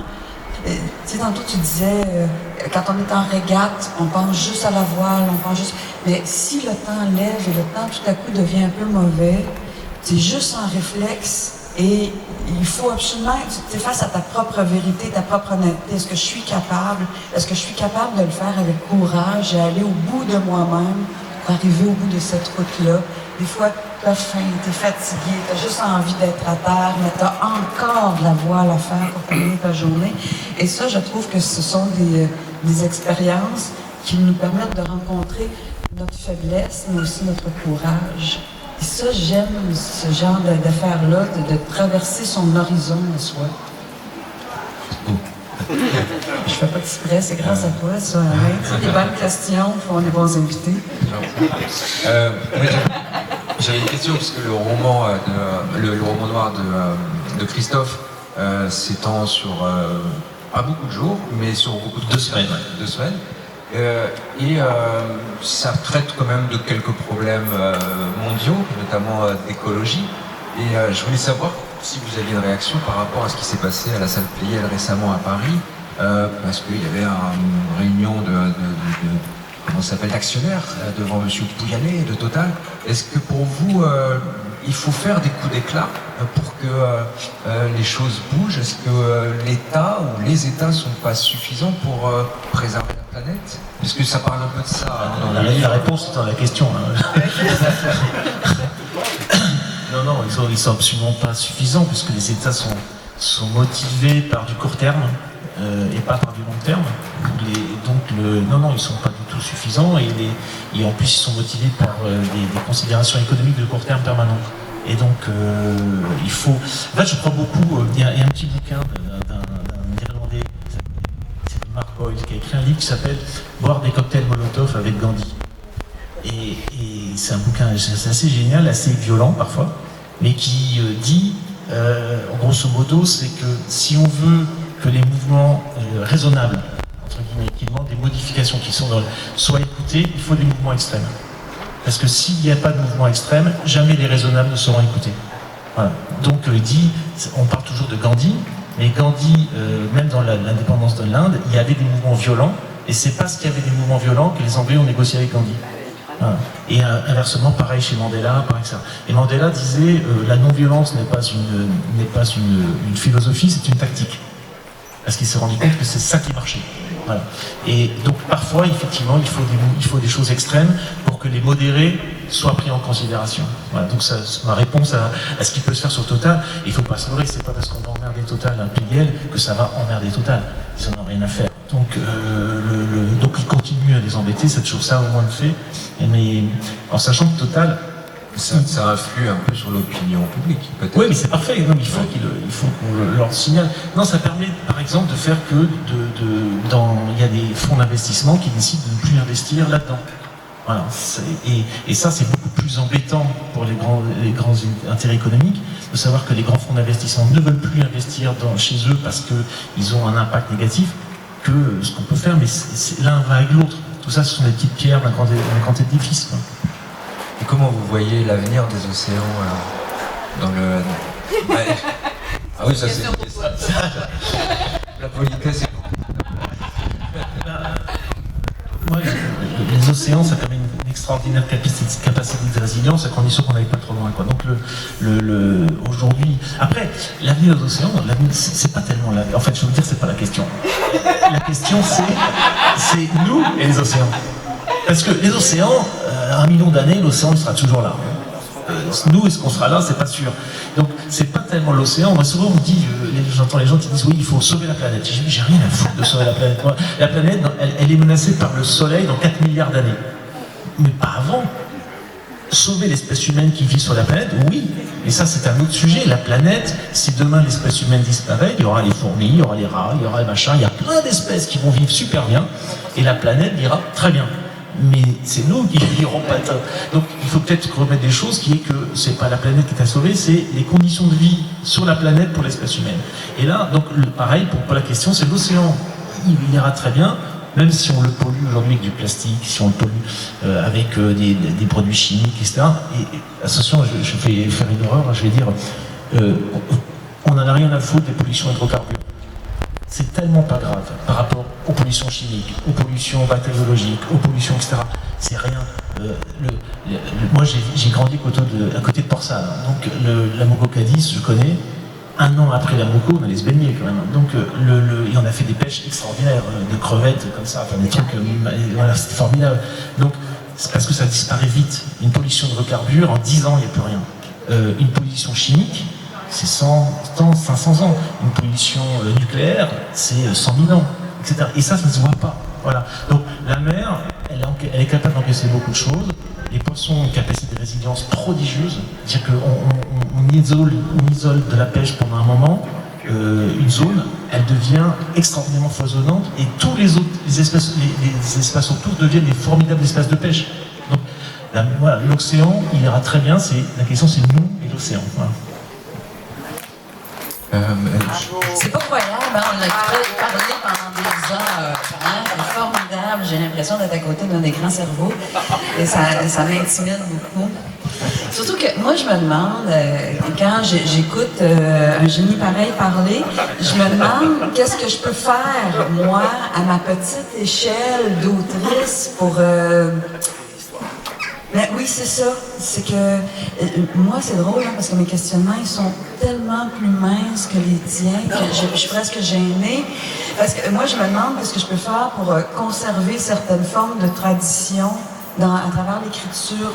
tu sais, tantôt tu disais, quand on est en régate, on pense juste à la voile, on pense juste... Mais si le temps lève et le temps tout à coup devient un peu mauvais, c'est juste en réflexe. Et il faut absolument que tu es face à ta propre vérité, ta propre honnêteté. Est-ce que je suis capable? Est-ce que je suis capable de le faire avec courage et aller au bout de moi-même pour arriver au bout de cette route-là? Des fois, t'as faim, t'es fatigué, t'as juste envie d'être à terre, mais t'as encore de la voile à faire pour terminer ta journée. Et ça, je trouve que ce sont des expériences qui nous permettent de rencontrer notre faiblesse, mais aussi notre courage. Et ça, j'aime ce genre d'affaires-là, de traverser son horizon à soi. Je fais pas exprès, c'est grâce à toi, ça, Alain. Tu sais, des bonnes questions pour des bons invités. J'avais une question, puisque le roman noir de Christophe s'étend sur pas beaucoup de jours, mais sur beaucoup de 2 semaines. 2 semaines. Ça traite quand même de quelques problèmes mondiaux, notamment d'écologie. Et je voulais savoir si vous aviez une réaction par rapport à ce qui s'est passé à la salle Pleyel récemment à Paris, parce qu'il y avait une réunion comment ça s'appelle, d'actionnaires devant M. Pouyanné de Total. Est-ce que pour vous, il faut faire des coups d'éclat pour que les choses bougent? Est-ce que l'État ou les États ne sont pas suffisants pour préserver la planète? Parce que ça parle un peu de ça. Hein, la réponse est dans la question. Hein. Non, ils sont absolument pas suffisants, puisque les États sont motivés par du court terme et pas par du long terme. Non, ils sont pas du tout suffisants, et en plus ils sont motivés par des considérations économiques de court terme permanentes. Et donc il faut... En fait, je crois beaucoup... Il y a un petit bouquin d'un Irlandais, c'est Mark Boyle, qui a écrit un livre qui s'appelle « Boire des cocktails Molotov avec Gandhi ». Et c'est un bouquin assez génial, assez violent parfois, mais qui dit, grosso modo, c'est que si on veut que les mouvements raisonnables, entre guillemets, qui demandent des modifications qui sont soient écoutés, il faut des mouvements extrêmes. Parce que s'il n'y a pas de mouvement extrême, jamais les raisonnables ne seront écoutés. Voilà. Donc il dit, on parle toujours de Gandhi, mais Gandhi, même dans l'indépendance de l'Inde, il y avait des mouvements violents, et c'est parce qu'il y avait des mouvements violents que les Anglais ont négocié avec Gandhi. Voilà. Et inversement, pareil chez Mandela, pareil ça. Et Mandela disait la non-violence n'est pas une philosophie, c'est une tactique. Parce qu'il s'est rendu compte que c'est ça qui marchait. Voilà. Et donc parfois, effectivement, il faut des choses extrêmes pour que les modérés soient pris en considération. Voilà. Donc ça, c'est ma réponse à ce qui peut se faire sur Total. Il ne faut pas se leurrer, c'est pas parce qu'on va emmerder Total un Pleyel que ça va emmerder Total. Ils n'en ont rien à faire. Donc, donc ils continuent à les embêter, c'est toujours ça au moins le fait. Mais en sachant que Total... Ça influe un peu sur l'opinion publique, peut-être. Oui, mais c'est parfait. Non, il faut qu'on leur signale. Non, ça permet, par exemple, de faire que il y a des fonds d'investissement qui décident de ne plus investir là-dedans. Voilà. Et ça, c'est beaucoup plus embêtant pour les grands intérêts économiques, de savoir que les grands fonds d'investissement ne veulent plus investir chez eux parce qu'ils ont un impact négatif, que ce qu'on peut faire, mais l'un va avec l'autre. Tout ça, ce sont des petites pierres d'un grand édifice. Quoi. Et comment vous voyez l'avenir des océans dans le... Ouais. Ah oui, ça c'est une question. La politesse est... Les océans, ça permet une extraordinaire capacité de résilience, à condition qu'on n'aille pas trop loin. Quoi. Donc aujourd'hui... Après, l'avenir des océans, c'est pas tellement... En fait, je veux dire, c'est pas la question. La question, c'est nous et les océans. Parce que les océans, 1 million d'années, l'océan sera toujours là. Nous, est-ce qu'on sera là? C'est pas sûr. Donc, c'est pas tellement l'océan. Moi, souvent, on me dit, j'entends les gens qui disent, oui, il faut sauver la planète. J'ai rien à foutre de sauver la planète. Moi, la planète, elle est menacée par le Soleil dans 4 milliards d'années. Mais pas avant. Sauver l'espèce humaine qui vit sur la planète, oui. Et ça, c'est un autre sujet. La planète, si demain l'espèce humaine disparaît, il y aura les fourmis, il y aura les rats, il y aura les machins, il y a plein d'espèces qui vont vivre super bien. Et la planète ira très bien. Mais c'est nous qui n'irons pas. Donc il faut peut-être remettre des choses qui est que c'est pas la planète qui est à sauver, c'est les conditions de vie sur la planète pour l'espèce humaine. Et là, donc pareil, pour la question, c'est l'océan. Il ira très bien, même si on le pollue aujourd'hui avec du plastique, si on le pollue avec des produits chimiques, etc. Et attention, je vais faire une erreur, je vais dire, on n'en a rien à foutre des pollutions hydrocarbures. C'est tellement pas grave par rapport aux pollutions chimiques, aux pollutions bactériologiques, aux pollutions, etc. C'est rien. Moi, j'ai grandi à côté de Port-Salle. Donc, la Moco Cadiz, je connais. 1 an après la Moco, on allait se baigner quand même. Donc, et on a fait des pêches extraordinaires, de crevettes comme ça, enfin des trucs, voilà, c'était formidable. Donc, c'est parce que ça disparaît vite. Une pollution de hydrocarbures, en 10 ans, il n'y a plus rien. Une pollution chimique, c'est 100 ans, 500 ans. Une pollution nucléaire, c'est 100 000 ans, etc. Et ça ne se voit pas. Voilà. Donc la mer, elle est capable d'encaisser beaucoup de choses. Les poissons ont une capacité de résilience prodigieuse. C'est-à-dire qu'on isole de la pêche pendant un moment, une zone, elle devient extraordinairement foisonnante et tous les espaces autour deviennent des formidables espaces de pêche. Donc voilà, l'océan, il ira très bien. La question, c'est nous et l'océan. Voilà. C'est pas croyable, hein? On a parlé pendant des heures. C'est formidable. J'ai l'impression d'être à côté d'un écran cerveau. Et ça m'intimide beaucoup. Surtout que moi, je me demande, quand j'écoute un génie pareil parler, je me demande qu'est-ce que je peux faire, moi, à ma petite échelle d'autrice pour... Ben oui, c'est ça. C'est que moi, c'est drôle hein, parce que mes questionnements, ils sont tellement plus minces que les tiens que je suis presque gênée. Parce que moi, je me demande qu'est-ce que je peux faire pour conserver certaines formes de tradition à travers l'écriture,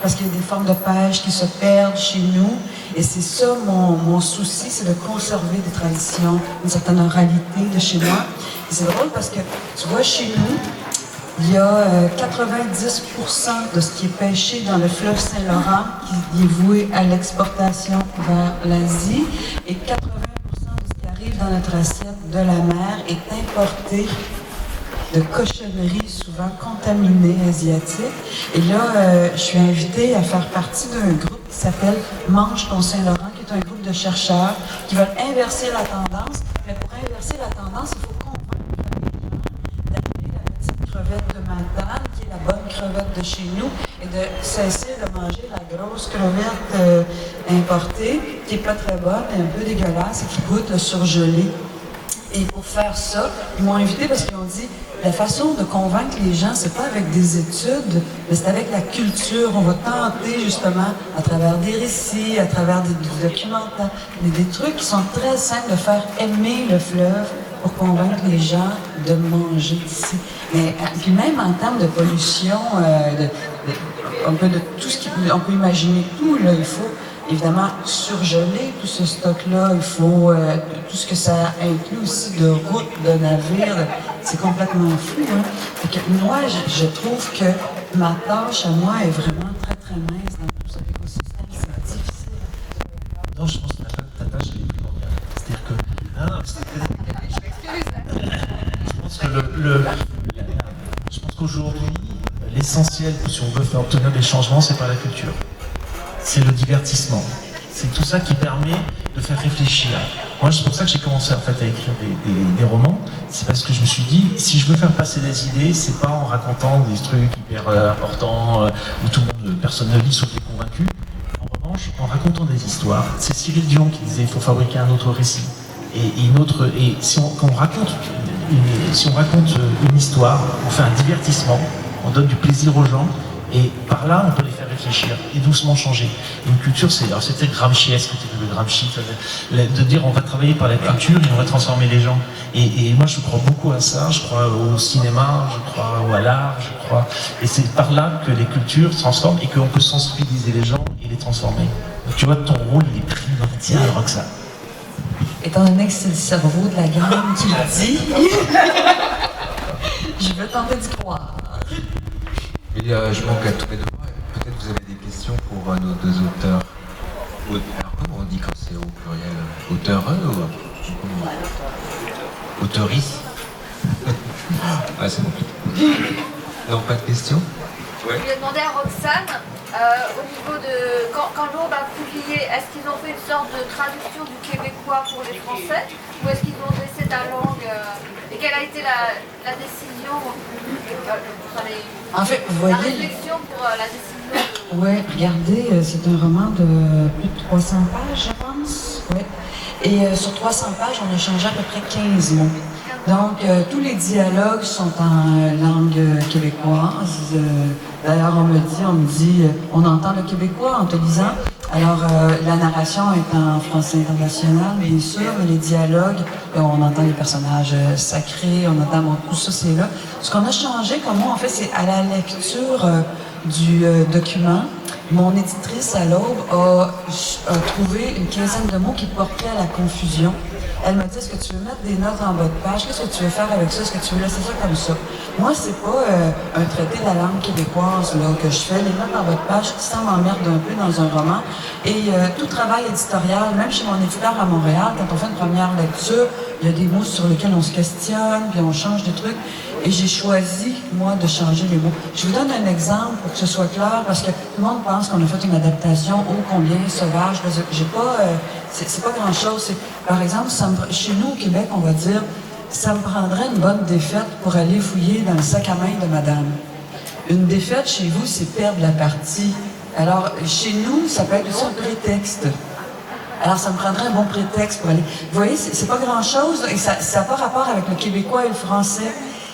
parce qu'il y a des formes de pêche qui se perdent chez nous. Et c'est ça mon souci, c'est de conserver des traditions, une certaine oralité de chez moi. Et c'est drôle parce que, tu vois, chez nous, il y a 90% de ce qui est pêché dans le fleuve Saint-Laurent qui est voué à l'exportation vers l'Asie et 80% de ce qui arrive dans notre assiette de la mer est importé de cochonneries souvent contaminées asiatiques. Et là, je suis invitée à faire partie d'un groupe qui s'appelle Mange ton Saint-Laurent, qui est un groupe de chercheurs qui veulent inverser la tendance. Mais pour inverser la tendance, il faut crevette de Matane, qui est la bonne crevette de chez nous, et de cesser de manger la grosse crevette importée, qui n'est pas très bonne, et un peu dégueulasse, et qui goûte le surgelé. Et pour faire ça, ils m'ont invité parce qu'ils ont dit, la façon de convaincre les gens, c'est pas avec des études, mais c'est avec la culture. On va tenter justement, à travers des récits, à travers des documentaires, des trucs qui sont très simples de faire aimer le fleuve, pour convaincre les gens de manger ici. Mais puis même en termes de pollution, un peu de tout ce qu'on peut imaginer tout, là, il faut évidemment surgeler tout ce stock-là, il faut tout ce que ça inclut aussi de routes, de navires, c'est complètement fou. Hein? Fait que moi, je trouve que ma tâche à moi est vraiment très très mince dans tout cet écosystème, c'est difficile. Non, je pense que ta tâche est primordiale. C'est-à-dire que... Je pense qu'aujourd'hui, l'essentiel, si on veut faire obtenir des changements, c'est pas la culture. C'est le divertissement. C'est tout ça qui permet de faire réfléchir. Moi, c'est pour ça que j'ai commencé en fait à écrire des romans. C'est parce que je me suis dit, si je veux faire passer des idées, c'est pas en racontant des trucs hyper importants où personne ne lit sauf les convaincus. En revanche, en racontant des histoires. C'est Cyril Dion qui disait, il faut fabriquer un autre récit. Et si on raconte une histoire, on fait un divertissement, on donne du plaisir aux gens, et par là, on peut les faire réfléchir et doucement changer. Une culture, c'était Gramsciesque, le Gramsci, de dire on va travailler par la culture et on va transformer les gens. Et moi, je crois beaucoup à ça, je crois au cinéma, je crois à l'art, je crois. Et c'est par là que les cultures se transforment et qu'on peut sensibiliser les gens et les transformer. Donc tu vois, ton rôle, il est primordial, Roxane. Étant donné que c'est le cerveau de la gamme qui le dit, je veux tenter d'y croire. Et je manque à tous les deux. Peut-être vous avez des questions pour nos deux auteurs. Alors comment on dit quand c'est au pluriel? Auteur ou auteurice? Ah, c'est compliqué. Non, pas de questions? Ouais. Je lui ai demandé à Roxane, au niveau de... Quand l'Aube a publié, est-ce qu'ils ont fait une sorte de traduction du québécois pour les Français? Ou est-ce qu'ils ont laissé ta langue et quelle a été la décision en fait, vous voyez... La réflexion pour la décision? Oui, regardez, c'est un roman de plus de 300 pages, je pense. Ouais. Et sur 300 pages, on a changé à peu près 15 mots. Donc, tous les dialogues sont en langue québécoise. D'ailleurs, on me dit, on entend le québécois en te lisant. Alors, la narration est en français international, bien sûr, mais les dialogues, on entend les personnages sacrés, on entend tout ça, c'est là. Ce qu'on a changé, comme moi, en fait, c'est à la lecture du document. Mon éditrice à l'Aube a trouvé une quinzaine de mots qui portaient à la confusion. Elle m'a dit, est-ce que tu veux mettre des notes en bas de page? Qu'est-ce que tu veux faire avec ça? Est-ce que tu veux laisser ça comme ça? Moi, c'est pas un traité de la langue québécoise là, que je fais. Les notes en bas de page, ça m'emmerde un peu dans un roman. Et tout travail éditorial, même chez mon éditeur à Montréal, quand on fait une première lecture, il y a des mots sur lesquels on se questionne, puis on change des trucs. Et j'ai choisi, moi, de changer les mots. Je vous donne un exemple pour que ce soit clair, parce que tout le monde pense qu'on a fait une adaptation ô combien sauvage. J'ai pas, c'est pas grand-chose. Par exemple, chez nous au Québec, on va dire, ça me prendrait une bonne défaite pour aller fouiller dans le sac à main de madame. Une défaite chez vous, c'est perdre la partie. Alors, chez nous, ça peut être aussi un prétexte. Alors, ça me prendrait un bon prétexte pour aller... Vous voyez, c'est pas grand-chose, et ça n'a pas rapport avec le québécois et le français.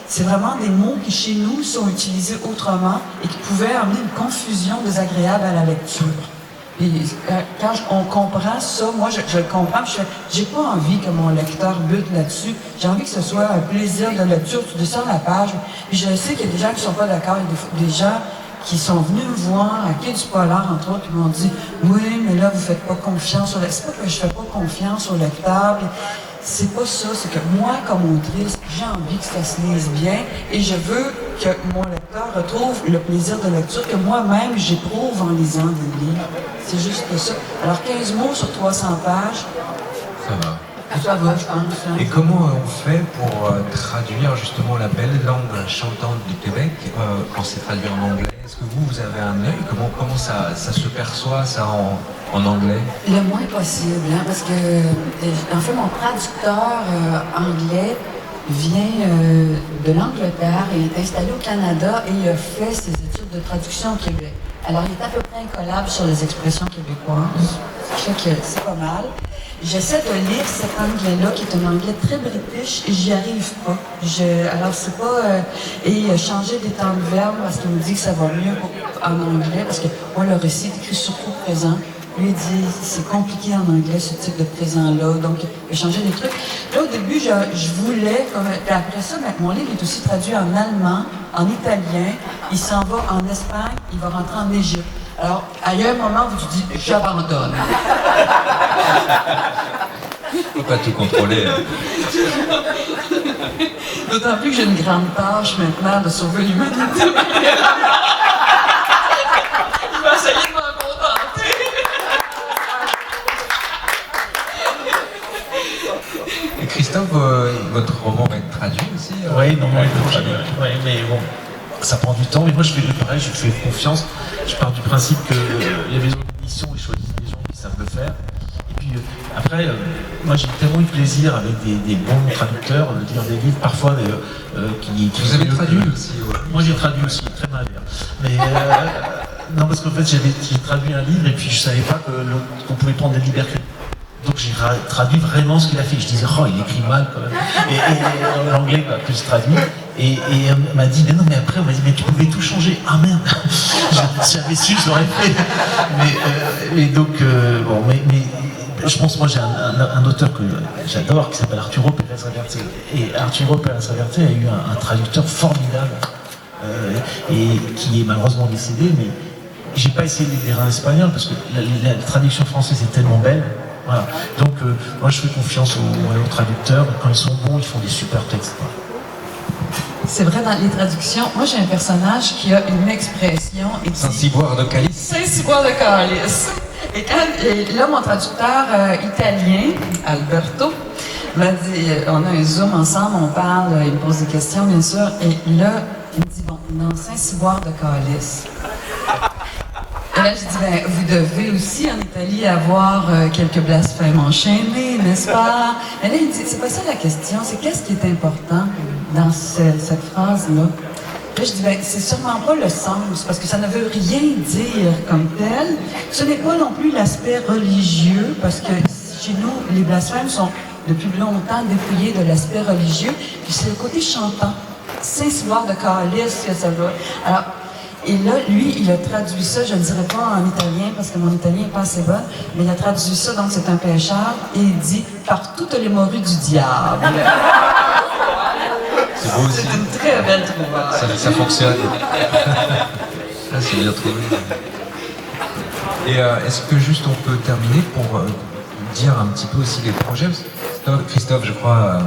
C'est vraiment des mots qui, chez nous, sont utilisés autrement et qui pouvaient amener une confusion désagréable à la lecture. Et quand on comprend ça, moi, je le comprends, j'ai pas envie que mon lecteur bute là-dessus. J'ai envie que ce soit un plaisir de lecture. Tu descends la page, puis je sais qu'il y a des gens qui sont pas d'accord, il y a des gens qui sont venus me voir à Quai du Polar, entre autres, qui m'ont dit « Oui, mais là, vous faites pas confiance au lecteur. » C'est pas que je fais pas confiance au lecteur. C'est pas ça, c'est que moi, comme autrice, j'ai envie que ça se lise bien et je veux que mon lecteur retrouve le plaisir de lecture que moi-même j'éprouve en lisant des livres. C'est juste ça. Alors 15 mots sur 300 pages. Ça va. Ça va, je pense. Hein. Et comment on fait pour traduire justement la belle langue chantante du Québec quand c'est traduit en anglais? Est-ce que vous avez un œil? Comment ça se perçoit ça en anglais? Le moins possible, hein, parce que en fait mon traducteur anglais vient de l'Angleterre et est installé au Canada et il a fait ses études de traduction au Québec. Alors il est à peu près incollable sur les expressions québécoises. Je sais que c'est pas mal. J'essaie de lire cet anglais-là, qui est un anglais très british, et j'y arrive pas. Alors, c'est pas... et changer des temps de verbe, parce qu'il me dit que ça va mieux en anglais, parce que moi, le récit est écrit surtout présent. Lui, il dit, c'est compliqué en anglais, ce type de présent-là, donc il a changé des trucs. Là, au début, je voulais... Puis après ça, mon livre est aussi traduit en allemand, en italien, il s'en va en Espagne, il va rentrer en Égypte. Alors, il y a un moment où tu dis, j'abandonne. Faut pas tout contrôler. D'autant plus que j'ai une grande tâche maintenant de sauver l'humanité. Je vais essayer de m'en contenter. Et Christophe, votre roman va être traduit aussi? Oui, non, mais bon, ça prend du temps. Mais moi, je fais pareil, je fais confiance. Je pars du principe que les maisons d'édition, ils choisissent des gens qui savent le faire. Et puis après, moi, j'ai tellement eu plaisir avec des bons traducteurs de lire des livres, parfois qui vous avez traduit aussi, ouais. Moi, j'ai traduit aussi, très mal. Mais non, parce qu'en fait, j'ai traduit un livre et puis je savais pas qu'on pouvait prendre des libertés. Donc j'ai traduit vraiment ce qu'il a fait. Je disais, oh, il écrit mal quand même. Et l'anglais, plus traduit. Et elle m'a dit, mais non, mais après, on m'a dit, mais tu pouvais tout changer. Ah merde, j'avais su, j'aurais fait. Mais donc, bon, mais je pense, moi, j'ai un auteur que j'adore qui s'appelle Arturo Pérez Reverte. Et Arturo Pérez Reverte a eu un traducteur formidable et qui est malheureusement décédé, mais j'ai pas essayé de le lire en espagnol parce que la traduction française est tellement belle. Voilà. Donc, moi, je fais confiance aux traducteurs. Quand ils sont bons, ils font des super textes. Quoi. C'est vrai, dans les traductions, moi, j'ai un personnage qui a une expression... Saint-Cyboire de Calice. Saint-Cyboire de Calice. Et là, mon traducteur italien, Alberto, m'a dit, on a un Zoom ensemble, on parle, il me pose des questions, bien sûr, et là, il me dit, bon, dans Saint-Cyboire de Calice... Et là, je dis, ben, vous devez aussi en Italie avoir quelques blasphèmes enchaînés, n'est-ce pas? Et là, il dit, c'est pas ça la question, c'est qu'est-ce qui est important dans cette phrase-là? Là, je dis, ben, c'est sûrement pas le sens, parce que ça ne veut rien dire comme tel. Ce n'est pas non plus l'aspect religieux, parce que chez nous, les blasphèmes sont depuis longtemps dépouillés de l'aspect religieux, puis c'est le côté chantant. Saint-Cyboire de Calice que ça va. Alors, Et là, lui, il a traduit ça, je ne le dirai pas en italien parce que mon italien n'est pas assez bon, mais il a traduit ça, donc c'est un pêcheur, et il dit « par toutes les morues du diable ». C'est beau aussi. C'est une très belle trouvaille. Ça fonctionne. Ah, c'est bien trouvé. Et est-ce que juste on peut terminer pour dire un petit peu aussi les projets? Christophe, je crois,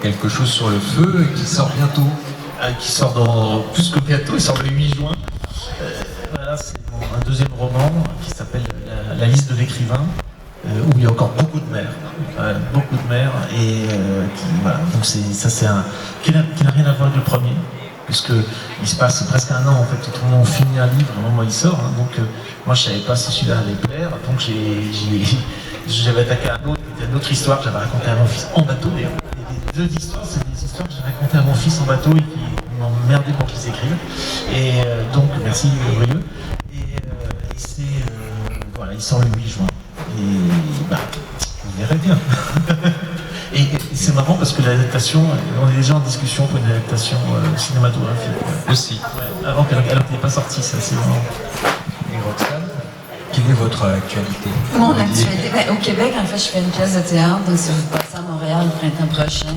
quelque chose sur le feu qui sort bientôt. Qui sort dans plus que bientôt, il sort le 8 juin. Voilà, c'est un deuxième roman qui s'appelle La liste de l'écrivain, où il y a encore beaucoup de mers. Beaucoup de mers, et voilà. Donc c'est un qui n'a rien à voir avec le premier, puisque il se passe presque un an en fait, tout le monde finit un livre au moment où il sort, hein. Donc moi je savais pas si celui-là allait plaire, donc j'avais attaqué une autre histoire que j'avais racontée à mon fils en bateau. D'ailleurs, les deux histoires, c'est des histoires que j'ai racontées à mon fils en bateau et qui m'ont emmerdé pour que je les écrive. Et donc merci Brieux. Et c'est voilà, il sort le 8 juin. Et bah, on verrait bien. Et c'est marrant parce que l'adaptation, on est déjà en discussion pour une adaptation cinématographique. Aussi. Ouais, avant qu'elle n'ait pas sorti, ça c'est vraiment. Et Roxane, quelle est votre actualité? Mon actualité, au Québec, en fait, je fais une pièce de théâtre, donc si vous passez à Montréal le printemps prochain,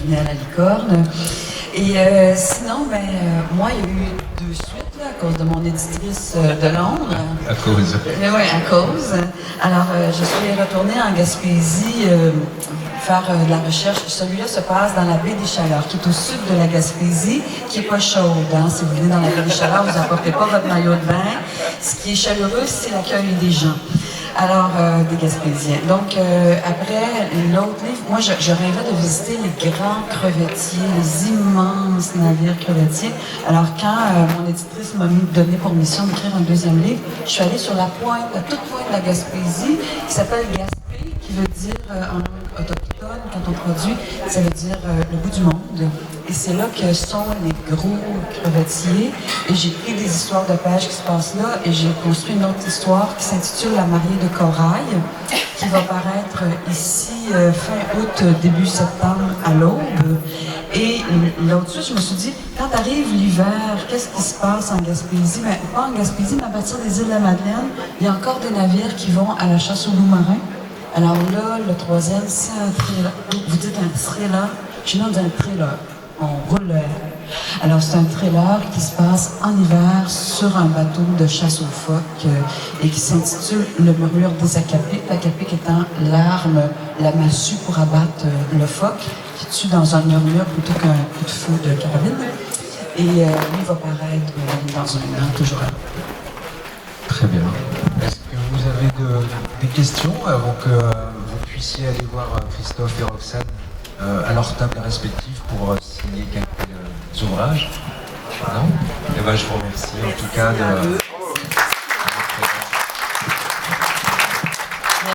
venez à la Licorne. Et sinon, moi, il y a eu 2 suites là, à cause de mon éditrice de Londres. À cause. Mais oui, à cause. Alors, je suis retournée en Gaspésie faire de la recherche. Celui-là se passe dans la baie des Chaleurs, qui est au sud de la Gaspésie, qui n'est pas chaude. Hein. Si vous venez dans la baie des Chaleurs, vous n'apportez pas votre maillot de bain. Ce qui est chaleureux, c'est l'accueil des gens. Alors, des Gaspésiens. Donc, après, l'autre livre, moi, je rêvais de visiter les grands crevettiers, les immenses navires crevettiers. Alors, quand mon éditrice m'a donné pour mission d'écrire un deuxième livre, je suis allée sur la toute pointe de la Gaspésie, qui s'appelle Gaspé, qui veut dire, en langue autochtone, quand on traduit, ça veut dire le bout du monde. Et c'est là que sont les gros crevettiers. Et j'ai pris des histoires de pêche qui se passent là et j'ai construit une autre histoire qui s'intitule La mariée de corail, qui va paraître ici fin août, début septembre à l'aube. Et l'autre suite, je me suis dit, quand arrive l'hiver, qu'est-ce qui se passe en Gaspésie? Ben, pas en Gaspésie, mais à partir des îles de la Madeleine, il y a encore des navires qui vont à la chasse aux loups marins. Alors là, le troisième, c'est un thriller. Vous dites un thriller? Je suis dans un thriller. On roule. Alors, c'est un thriller qui se passe en hiver sur un bateau de chasse aux phoques et qui s'intitule Le murmure des acapiques. L'acapique étant l'arme, la massue pour abattre le phoque, qui tue dans un murmure plutôt qu'un coup de feu de carabine. Et lui va paraître dans un an, toujours avant. Très bien. Est-ce que vous avez des questions avant que vous puissiez aller voir Christophe et Roxane à leur table respective pour signer quelques ouvrages? Non? Eh ben, je vous remercie en tout cas de